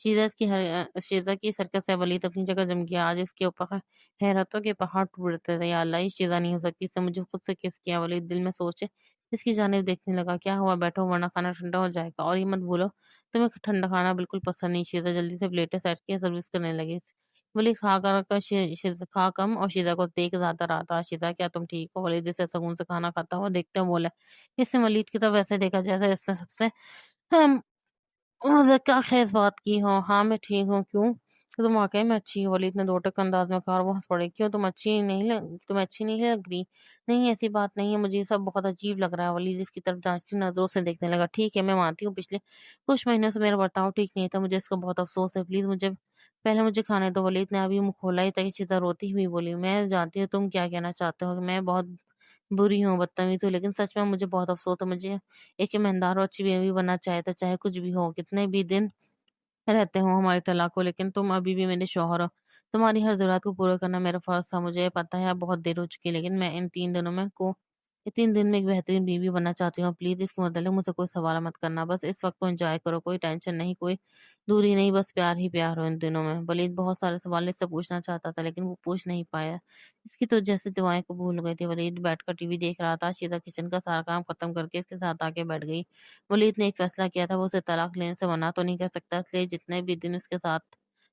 शीज़ा की सरकस है। वलीद अपनी जगह जम गया। आज इसके ऊपर हैरतों के पहाड़ टूटते थे। या अल्लाह, ये शीज़ा नहीं हो सकती, इसने मुझे खुद से किस किया। वलीद दिल में सोचे इसकी जानिब देखने लगा। क्या हुआ? बैठो वरना खाना ठंडा हो जाएगा। और ये मत भूलो, तुम्हें ठंडा खाना बिल्कुल पसंद नहीं। शीज़ा जल्दी से प्लेटें सेट की सर्विस करने लगी। वलीद खा कर कर खा कम और शीज़ा को देख ज्यादा रहा था। शीज़ा, क्या तुम ठीक हो? वलीद इसे सुकून से खाना खाता हुआ देखते हुए बोला। इसने वलीद की तरफ ऐसे देखा जैसे इसने सबसे हम मज़ाक़ खेज़ बात की हो। हाँ, मैं ठीक हूँ, क्यों? तो तुम वाक़ई में अच्छी हो। वलीद ने दो टक अंदाज़ में कहा और वो हँस पड़े। क्यों तुम्हें अच्छी नहीं लग रही? नहीं, ऐसी बात नहीं है, मुझे ये सब बहुत अजीब लग रहा है। वलीद इसकी तरफ जाँचती नज़रों से देखने लगा। ठीक है, मैं मानती हूँ पिछले कुछ महीनों से मेरा बर्ताव ठीक नहीं था, मुझे इसका बहुत अफ़सोस है। प्लीज़ मुझे खाने दो। वलीद ने अभी मुँह खोला ही था कि शीज़ा रोती हुई बोली, मैं जानती हूँ तुम क्या कहना चाहते हो, मैं बहुत बुरी हूँ, बदतमीज़ हूँ, लेकिन सच में मुझे बहुत अफ़सोस है। मुझे एक ईमानदार और अच्छी बीवी बनना चाहिए था, चाहे कुछ भी हो, कितने भी दिन रहते हो हमारी तलाक को, लेकिन तुम अभी भी मेरे शौहर हो। तुम्हारी हर ज़रूरत को पूरा करना मेरा फ़र्ज़ था। मुझे पता है अब बहुत देर हो चुकी है, लेकिन मैं इन 3 दिन में एक बेहतरीन बीवी बनना चाहती हूँ। प्लीज़ इसके मुतल्लिक़ मुझसे कोई सवाल मत करना। बस इस वक़्त को एन्जॉय करो, कोई टेंशन नहीं, कोई दूरी नहीं, बस प्यार ही प्यार हो इन दिनों में। वलीद बहुत सारे सवाल इससे पूछना चाहता था, लेकिन वो पूछ नहीं पाया। इसकी तो जैसे दुआएँ कबूल हो गई थी। वलीद बैठकर टीवी देख रहा था। शीज़ा किचन का सारा काम ख़त्म करके इसके साथ आके बैठ गई। वलीद ने एक फैसला किया था, वो उसे तलाक लेने से मना तो नहीं कर सकता, इसलिए जितने भी दिन उसके साथ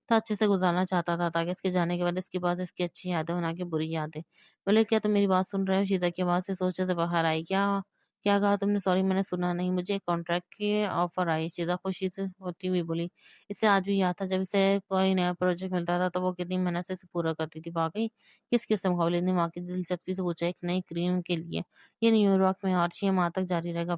था अच्छे से गुज़ारना चाहता था, ताकि इसके जाने के बाद इसके पास इसकी अच्छी यादें हो, ना कि बुरी यादें। वलीद, क्या तुम मेरी बात सुन रहे हो? शीज़ा की आवाज़ से सोचे से बाहर आई। क्या क्या कहा तुमने? सॉरी, मैंने सुना नहीं। मुझे एक कॉन्ट्रैक्ट की ऑफ़र आई। शीज़ा खुशी से होती हुई बोली। इसे आज भी याद था, जब इसे कोई नया प्रोजेक्ट मिलता था तो वो कितनी मेहनत से इसे पूरा करती थी। वाक़ई? किस किस्म का? वलीद ने माँ की दिलचस्पी से पूछा। एक नई क्रीम के लिए। ये न्यूयॉर्क में और 6 माह तक जारी रहेगा।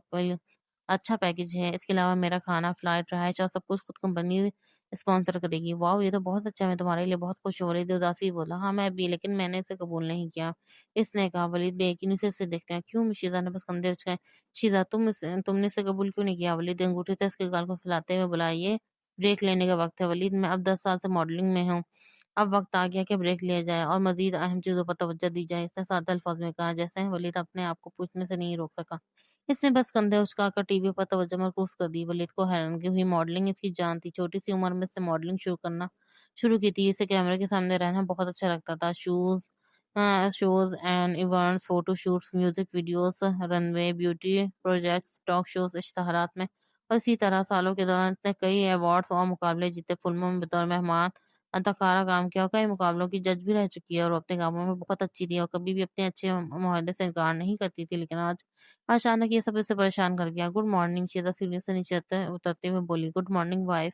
अच्छा पैकेज है। इसके अलावा मेरा खाना, फ्लाइट, रहाइश और सब कुछ खुद कंपनी स्पॉन्सर करेगी। वाओ! ये तो बहुत अच्छा है, मैं तुम्हारे लिए बहुत खुश हूँ। वलीद उदासी बोला। हाँ, मैं भी, लेकिन मैंने इसे कबूल नहीं किया। इसने कहा। वलीद बेयकीनी से इसे देखते हैं। क्यों? शीज़ा ने बस कंधे उचकाए। शीज़ा, तुमने इसे कबूल क्यों नहीं किया? वलीद ने अंगूठे से इसके गाल को सहलाते हुए बोला, ये ब्रेक लेने का वक़्त है वलीद, मैं अब 10 साल से मॉडलिंग में हूँ। अब वक़्त आ गया कि ब्रेक लिया जाए और मज़ीद अहम चीज़ों पर तवज्जो दी जाए। इसने सादे अल्फ़ाज़ में कहा, जैसे वलीद अपने आप को पूछने से नहीं रोक सका। इसने बस कंधे उचकाकर टीवी पर तवज्जो मरकूज़ कर दी। वलीद को हैरानगी हुई। मॉडलिंग इसकी जान थी। छोटी-सी उम्र में इसने मॉडलिंग शुरू की थी। इसे कैमरे के सामने रहना बहुत अच्छा लगता था। Shows and events, photo shoots, music videos, runway, beauty projects, talk shows, इश्तिहारात में। और इसी तरह सालों के दौरान इसने कई अवार्ड्स और मुकाबले जीते। फ़िल्मों में बतौर मेहमान अदाकारा काम किया और कई मुकाबलों की जज भी रह चुकी है और वो अपने कामों में बहुत अच्छी थी और कभी भी अपने अच्छे मुआहदे से इनकार नहीं करती थी। लेकिन आज अचानक ये सब इसे परेशान कर गया। गुड मॉर्निंग, शीज़ा सीढ़ियों से नीचे उतरते हुए बोली। Good morning wife.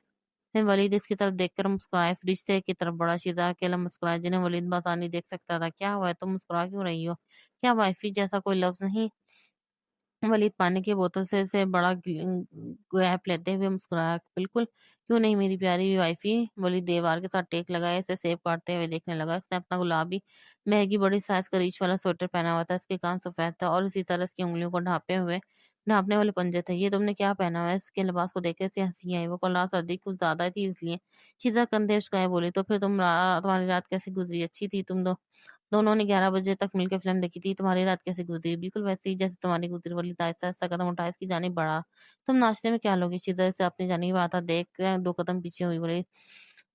फिर वलीद इसकी तरफ देखकर मुस्कुराए। फरिश्ते की तरफ बढ़ा। शीज़ा अकेला मुस्कुराया, जिन्हें वलीद बासानी देख सकता था। क्या हुआ है? तुम मुस्कुरा क्यों रही हो? क्या वाइफी जैसा कोई लफ्ज़ नहीं? वलीद पानी की बोतल से बड़ा गैप लेते हुए मुस्कुराया। बिल्कुल, क्यों नहीं मेरी प्यारी वाइफ़ी। वलीद दीवार के साथ टेक लगाए इसे सेब काटते हुए देखने लगा। इसने अपना गुलाबी महंगी बड़ी साइज़ का रीच वाला स्वेटर पहना हुआ था। इसके कान सफ़ेद थे और इसी तरह इसकी उँगलियों को ढाँपने वाले पंजे थे। ये तुमने क्या पहना हुआ है? इसके लिबास को देखकर इसे हँसी आई। वो कल रात सर्दी कुछ ज़्यादा थी इसलिए। शीज़ा कंधे उचकाए बोली, तो फिर तुम्हारी रात कैसी गुज़री? अच्छी थी? दोनों ने 11 बजे तक मिलकर फ़िल्म देखी थी। तुम्हारी रात कैसे गुज़री? बिल्कुल वैसे ही जैसे तुम्हारी गुज़री। वलीद आहिस्ता-आहिस्ता कदम उठाया, इसकी जानिब बढ़ा। तुम नाश्ते में क्या लोगी? शीज़ा इसे अपनी जानिब आता देख 2 कदम पीछे हुई।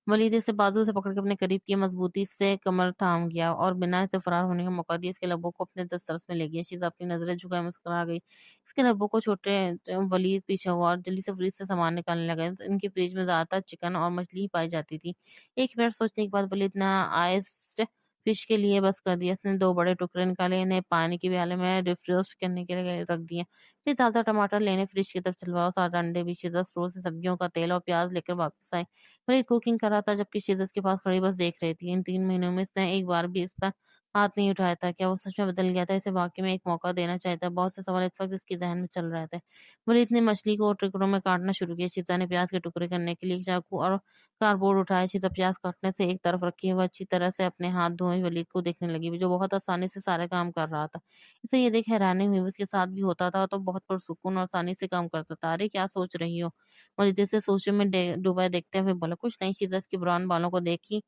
वलीद इसे बाजू से पकड़ के अपने करीब किया, मज़बूती से कमर थाम गया और बिना इसे फ़रार होने का मौका दिए इसके लबों को अपने दस्तरस में ले गया। शीज़ा अपनी नज़रें झुकाए मुस्कुरा गई। इसके लबों को छोटे वलीद पीछे हुआ और जल्दी से फ्रिज से सामान निकालने लगा। इनकी फ्रिज में ज़्यादातर चिकन और मछली ही पाई जाती थी। 1 मिनट सोचने के बाद वलीद ने आइस्ड फिश के लिए बस कर दिया। इसने 2 बड़े टुकड़े निकाले, इन्हें पानी के प्याले में डिफ्रोस्ट करने के लिए रख दिए। फिर ताज़ा टमाटर लेने फ्रिज की तरफ चलवाया और साथ अंडे भी। शीज़ा स्टोर से सब्जियों का तेल और प्याज़ लेकर वापस आई। वही कुकिंग कर रहा था, जबकि शीज़ा उसके पास खड़ी बस देख रही थी। इन 3 महीनों में इसने एक बार भी इस पर हाथ नहीं उठाया था। क्या वो सच में बदल गया था? इसे वाक़ई में एक मौका देना चाहिए था। बहुत से सवाल इस वक़्त इसके ज़हन में चल रहे थे। वलीद ने मछली को टुकड़ों में काटना शुरू किया। शीज़ा ने प्याज़ के टुकड़े करने के लिए चाकू और कार्डबोर्ड उठाया। शीज़ा प्याज़ काटने से एक तरफ रखी हुए अच्छी तरह से अपने हाथ धोए वलीद को देखने लगी, जो बहुत आसानी से सारे काम कर रहा था। इसे ये देख हैरानी हुई, वो इसके साथ भी होता था तो बहुत पुरसुकून और आसानी से काम करता था। अरे! क्या सोच रही हो? मलिदा से सोचों में डूबा देखते हुए बोला, कुछ नहीं। शीज़ा इसके ब्राउन बालों को देखी,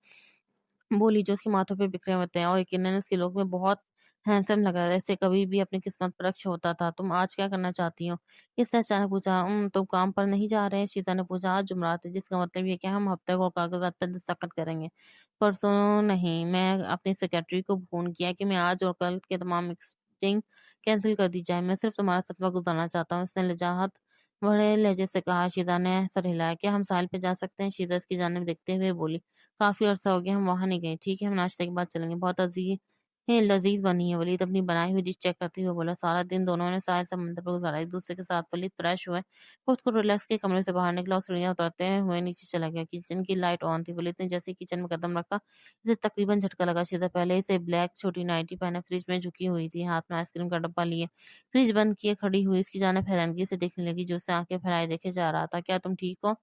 बोली, जो उसके माथे पे बिखरे हुए थे और यकीनन इसके लुक में बहुत हैंडसम लग रहा था। इससे कभी भी अपनी किस्मत पर शक होता था। तुम आज क्या करना चाहती हो? इसने अचानक पूछा। तुम काम पर नहीं जा रहे? शीज़ा ने पूछा। आज जुमेरात है, जिसका मतलब ये कि हम हफ्ते को कागज़ात पर दस्तखत करेंगे। परसों नहीं। मैं अपनी सेक्रेटरी को फ़ोन किया कि मैं आज और कल के तमाम मीटिंग कैंसल कर दी जाए। मैं सिर्फ तुम्हारा सफ़र गुज़ारना चाहता हूँ। इसने लिजाहत भरे लहजे से कहा। शीज़ा ने सर हिलाया। क्या हम साहिल पे जा सकते हैं? शीज़ा इसकी जानिब देखते हुए बोली। काफ़ी अरसा हो गया हम वहाँ नहीं गए। ठीक है, हम नाश्ते के बाद चलेंगे। बहुत लज़ीज़ बनी है। वलीद अपनी बनाई हुई डिश चेक करते हुए बोला, सारा दिन दोनों ने साहिल समंदर पर गुज़ारा। एक दूसरे के साथ वलीद फ्रेश हुए, खुद को रिलैक्स के कमरे से बाहर निकला और सीढ़ियाँ उतरते हुए नीचे चला गया। किचन की लाइट ऑन थी। वलीद ने जैसे ही किचन में कदम रखा, इसे तकरीबन झटका लगा। शीज़ा पहले से ब्लैक छोटी नाइटी पहने फ्रिज में झुकी हुई थी, हाथ में आइसक्रीम का डब्बा लिए। फ्रिज बंद किए खड़ी हुई इसकी जानिब हैरानगी से देखने लगी, जो उससे आंखें फैलाए देखे जा रहा था। क्या तुम ठीक हो?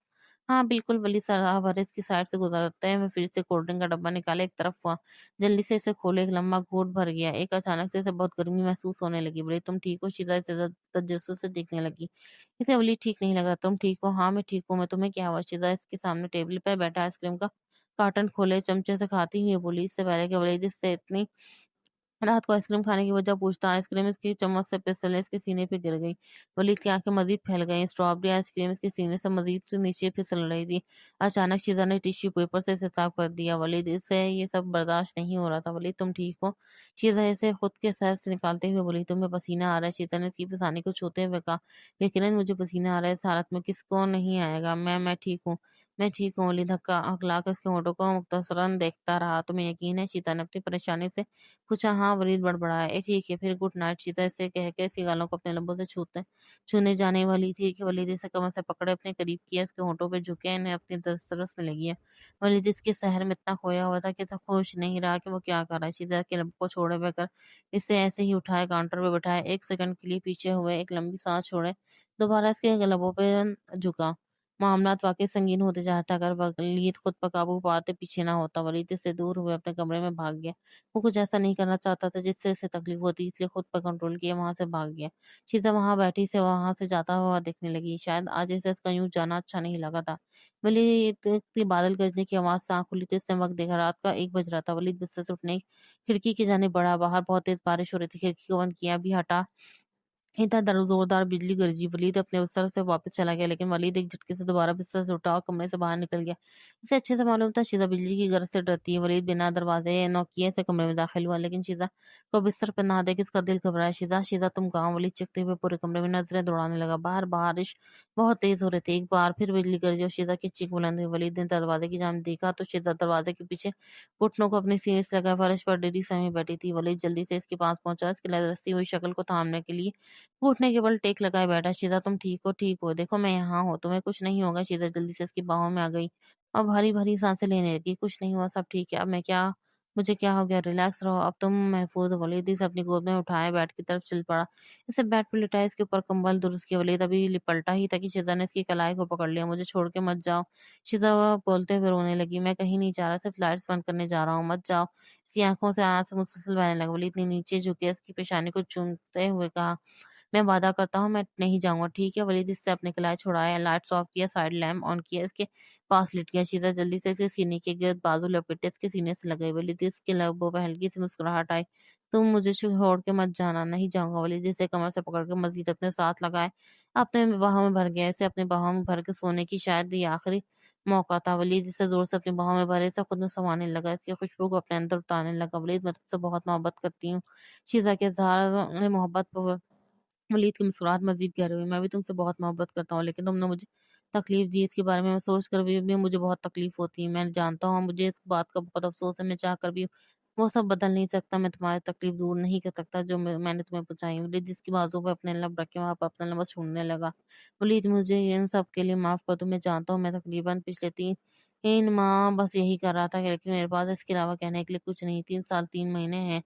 हाँ, बिल्कुल। वली सराहभरे इसकी साइड से गुजरते हुए फिर से कोल्ड ड्रिंक का डब्बा निकाले, एक तरफ हुआ। जल्दी से इसे खोले, एक लंबा घूंट भर गया। एक अचानक से इसे बहुत गर्मी महसूस होने लगी। बोली, तुम ठीक हो? शीज़ा इसे तजस्सुस से देखने लगी। इसे बोली, ठीक नहीं लग रहा। तुम ठीक हो? हाँ, मैं ठीक हूँ। मैं तुम्हें क्या हुआ? शीज़ा इसके सामने टेबल पर बैठा आइसक्रीम का कार्टन खोले चमचे से खाती हुई बोली, इससे पहले कि वलीद इससे इतनी रात को आइसक्रीम खाने की वजह पूछता, आइसक्रीम इसकी चम्मच से फिसलने इसके सीने पे गिर गई। वलीद की आंखें मजीद फैल गईं। स्ट्रॉबेरी आइसक्रीम इसके सीने से मजीद से नीचे फिसल रही थी। अचानक शीजा ने टिश्यू पेपर से इसे साफ कर दिया। वलीद, इससे ये सब बर्दाश्त नहीं हो रहा था। वलीद, तुम ठीक हो? शीजा इसे खुद के सर से निकालते हुए बोली, तुम्हें पसीना आ रहा है? शीजा ने इसकी पसानी को छूते हुए कहा, यकीनन मुझे पसीना आ रहा है। इस हालत में किसको नहीं आएगा? मैं ठीक हूँ। मैं ठीक हूँ। वलीद धक्का हकलाकर उसके होठों को मुख्तसरन देखता रहा। तुम्हें यकीन है? शीजा ने अपनी परेशानी से पूछा। हाँ, वलीद बड़बड़ाया। ठीक है, फिर गुड नाइट। शीता इसे कह के इसके गालों को अपने लबों से छूने जाने वाली थी कि वलीद इसे कमर से पकड़े अपने करीब किया, इसके होठों पे झुके, इन्हें अपनी तरस में लगी है। वलीद इसके सहर में इतना खोया हुआ था कि इसे होश नहीं रहा कि वो क्या कर रहा है। शीता के लब को छोड़े बगैर इसे ऐसे ही उठाए, काउंटर पे बैठाया, एक सेकंड के लिए पीछे हुए, एक लंबी सांस छोड़े, दोबारा इसके लबों पे झुका। मामलात वाकई संगीन होते जा रहा था। अगर वलीद खुद पर काबू पाते पीछे ना होता, वलीद इससे दूर हुए अपने कमरे में भाग गया। वो कुछ ऐसा नहीं करना चाहता था जिससे इसे तकलीफ होती, इसलिए खुद पर कंट्रोल किया वहां से भाग गया। शीजा वहां बैठी से वहां से जाता हुआ देखने लगी। शायद आज इसे इसका यूं जाना अच्छा नहीं लगा था। वलीद की बादल गरजने की आवाज से आंख खुली तो इसने वक्त देखा, रात का 1 बज रहा था। वलीद बिस्तर से उठने खिड़की की जाने बढ़ा। बाहर बहुत तेज बारिश हो रही थी। खिड़की को बंद किया भी हटा, इतना जोरदार बिजली गरजी। वलीद अपने बिस्तर से वापस चला गया, लेकिन वलीद एक झटके से दोबारा बिस्तर से उठा और कमरे से बाहर निकल गया। इसे अच्छे से मालूम था शीजा बिजली की गरज से डरती है। वलीद बिना दरवाजे नॉक किए से कमरे में दाखिल हुआ, लेकिन शीजा को बिस्तर पर ना देख इसका दिल घबराया। शीजा, शीजा, तुम कहाँ? वलीद चीखते हुए पूरे कमरे में नजरें दौड़ाने लगा। बाहर बारिश बहुत तेज हो रही थी। एक बार फिर बिजली गरजी और शीजा की चीख बुलंद हुई। वलीद ने दरवाजे की जानिब देखा तो शीजा दरवाजे के पीछे घुटनों को अपने सीने से लगा फर्श पर डेरी समय बैठी थी। वलीद जल्दी से इसके पास पहुंचा, इसकी लड़ती हुई शक्ल को थामने के लिए घुटने के बल टेक लगाए बैठा। शीजा, तुम ठीक हो? ठीक हो? देखो मैं यहाँ हूँ, तुम्हें कुछ नहीं होगा। शीजा जल्दी से इसकी बाहों में आ गई और भारी भारी सांसें लेने लगी। कुछ नहीं हुआ, सब ठीक है। अब मैं क्या, मुझे क्या हो गया? रिलैक्स रहो, अब तुम महफूज हो। वलीद इसे अपनी गोद में उठाए बेड की तरफ चल पड़ा। इसे बेड पर लिटाया, इसके ऊपर कंबल दुरुस्त किया। वलीद अभी पलटा ही था कि शीजा ने इसकी कलाई को पकड़ लिया। मुझे छोड़ के मत जाओ। शीजा बोलते हुए रोने लगी। मैं कहीं नहीं जा रहा, सिर्फ लाइट्स बंद करने जा रहा हूँ, मत जाओ। इसकी आंखों से आंसू मुसलसल बहने लगे। वलीद ने नीचे झुके इसकी पेशानी को चूमते हुए कहा, मैं वादा करता हूँ मैं नहीं जाऊँगा, ठीक है? वलीद इससे अपने कलाई छुड़ाया, लाइट्स ऑफ किया, साइड लैम्प ऑन किया, इसके पास लेट गया। शीज़ा जल्दी से इसके सीने के गिर्द बाजू लपेटे इसके सीने से लग गई। वलीद इसके लबों पे हल्की सी मुस्कुराहट आई। तुम मुझे छोड़ के मत जाना। नहीं जाऊँगा। वलीद इसे कमर से पकड़ के मज़ीद अपने साथ लगाए, अपने बाहों में भर गया। इसे अपने बाहों में भर के सोने की शायद ये आखिरी मौका था। वलीद इसे ज़ोर से अपनी बाहों में भरे, इसे खुद में समाने लगा, इसकी खुशबू को अपने अंदर उतारने लगा। वलीद, मैं तुझसे बहुत मोहब्बत करती हूँ। शीज़ा के इज़हार ने मोहब्बत वलीद की मुस्कुराहट मज़ीद गहरी हुई। मैं भी तुमसे बहुत मोहब्बत करता हूँ, लेकिन तुमने मुझे तकलीफ़ दी, इसके बारे में मैं सोच कर भी मुझे बहुत तकलीफ़ होती है। मैं जानता हूँ, मुझे इस बात का बहुत अफ़सोस है, मैं चाह कर भी वो सब बदल नहीं सकता। मैं तुम्हारी तकलीफ़ दूर नहीं कर सकता जो मैंने तुम्हें पहुँचाई। वलीद जिसकी बाजुओं पे अपने लब रखे वहाँ पर अपना लबज़ छोड़ने लगा। वलीद, मुझे इन सब के लिए माफ़ कर दो। मैं जानता हूँ मैं तकरीबन पिछले 3 माह बस यही कर रहा था, लेकिन मेरे पास इसके अलावा कहने के लिए कुछ नहीं। 3 साल 3 महीने हैं।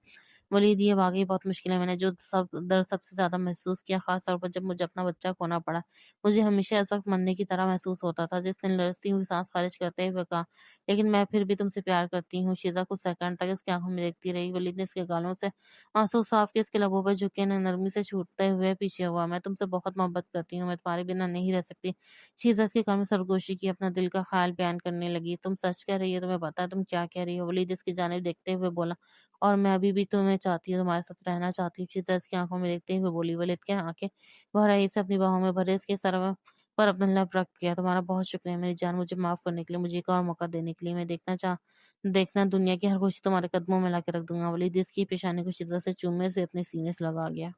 वलीद, ये वाक़ई बहुत मुश्किल है। मैंने जो दर्द सबसे ज़्यादा महसूस किया, ख़ास तौर पर जब मुझे अपना बच्चा खोना पड़ा। मुझे हमेशा ऐसा मरने की तरह महसूस होता था। जिसने लरज़ती हुई साँस ख़ारिज करते हुए कहा, लेकिन मैं फिर भी तुमसे प्यार करती हूँ। शीज़ा कुछ सेकंड तक इसकी आँखों में देखती रही। वलीद ने इसके गालों से आँसू साफ़ किए, इसके लबों पर झुके, इन्हें नरमी से छूटते हुए पीछे हुआ। मैं तुमसे बहुत मोहब्बत करती हूँ, मैं तुम्हारे बिना नहीं रह सकती। शीज़ा इसके कान में सरगोशी की, अपना दिल का ख़्याल बयान करने लगी। तुम सच कह रही हो? तुम्हें पता है तुम क्या कह रही हो? वलीद इसकी जानिब देखते हुए बोला, और मैं अभी भी तुम्हें चाहती हूँ, तुम्हारे साथ रहना चाहती हूँ। शीज़ा इसकी आँखों में देखते हुए बोली। वलीद की आँखें भर आई, इसे अपनी बाहों में भरे, इसके सर पर अपना लब रख गया। तुम्हारा बहुत शुक्रिया मेरी जान, मुझे माफ़ करने के लिए, मुझे एक और मौका देने के लिए। मैं देखना दुनिया की हर खुशी तुम्हारे कदमों में लाके रख दूँगा। वलीद इसकी पेशानी को शीज़ा से चूमे से अपने सीने से लगा गया।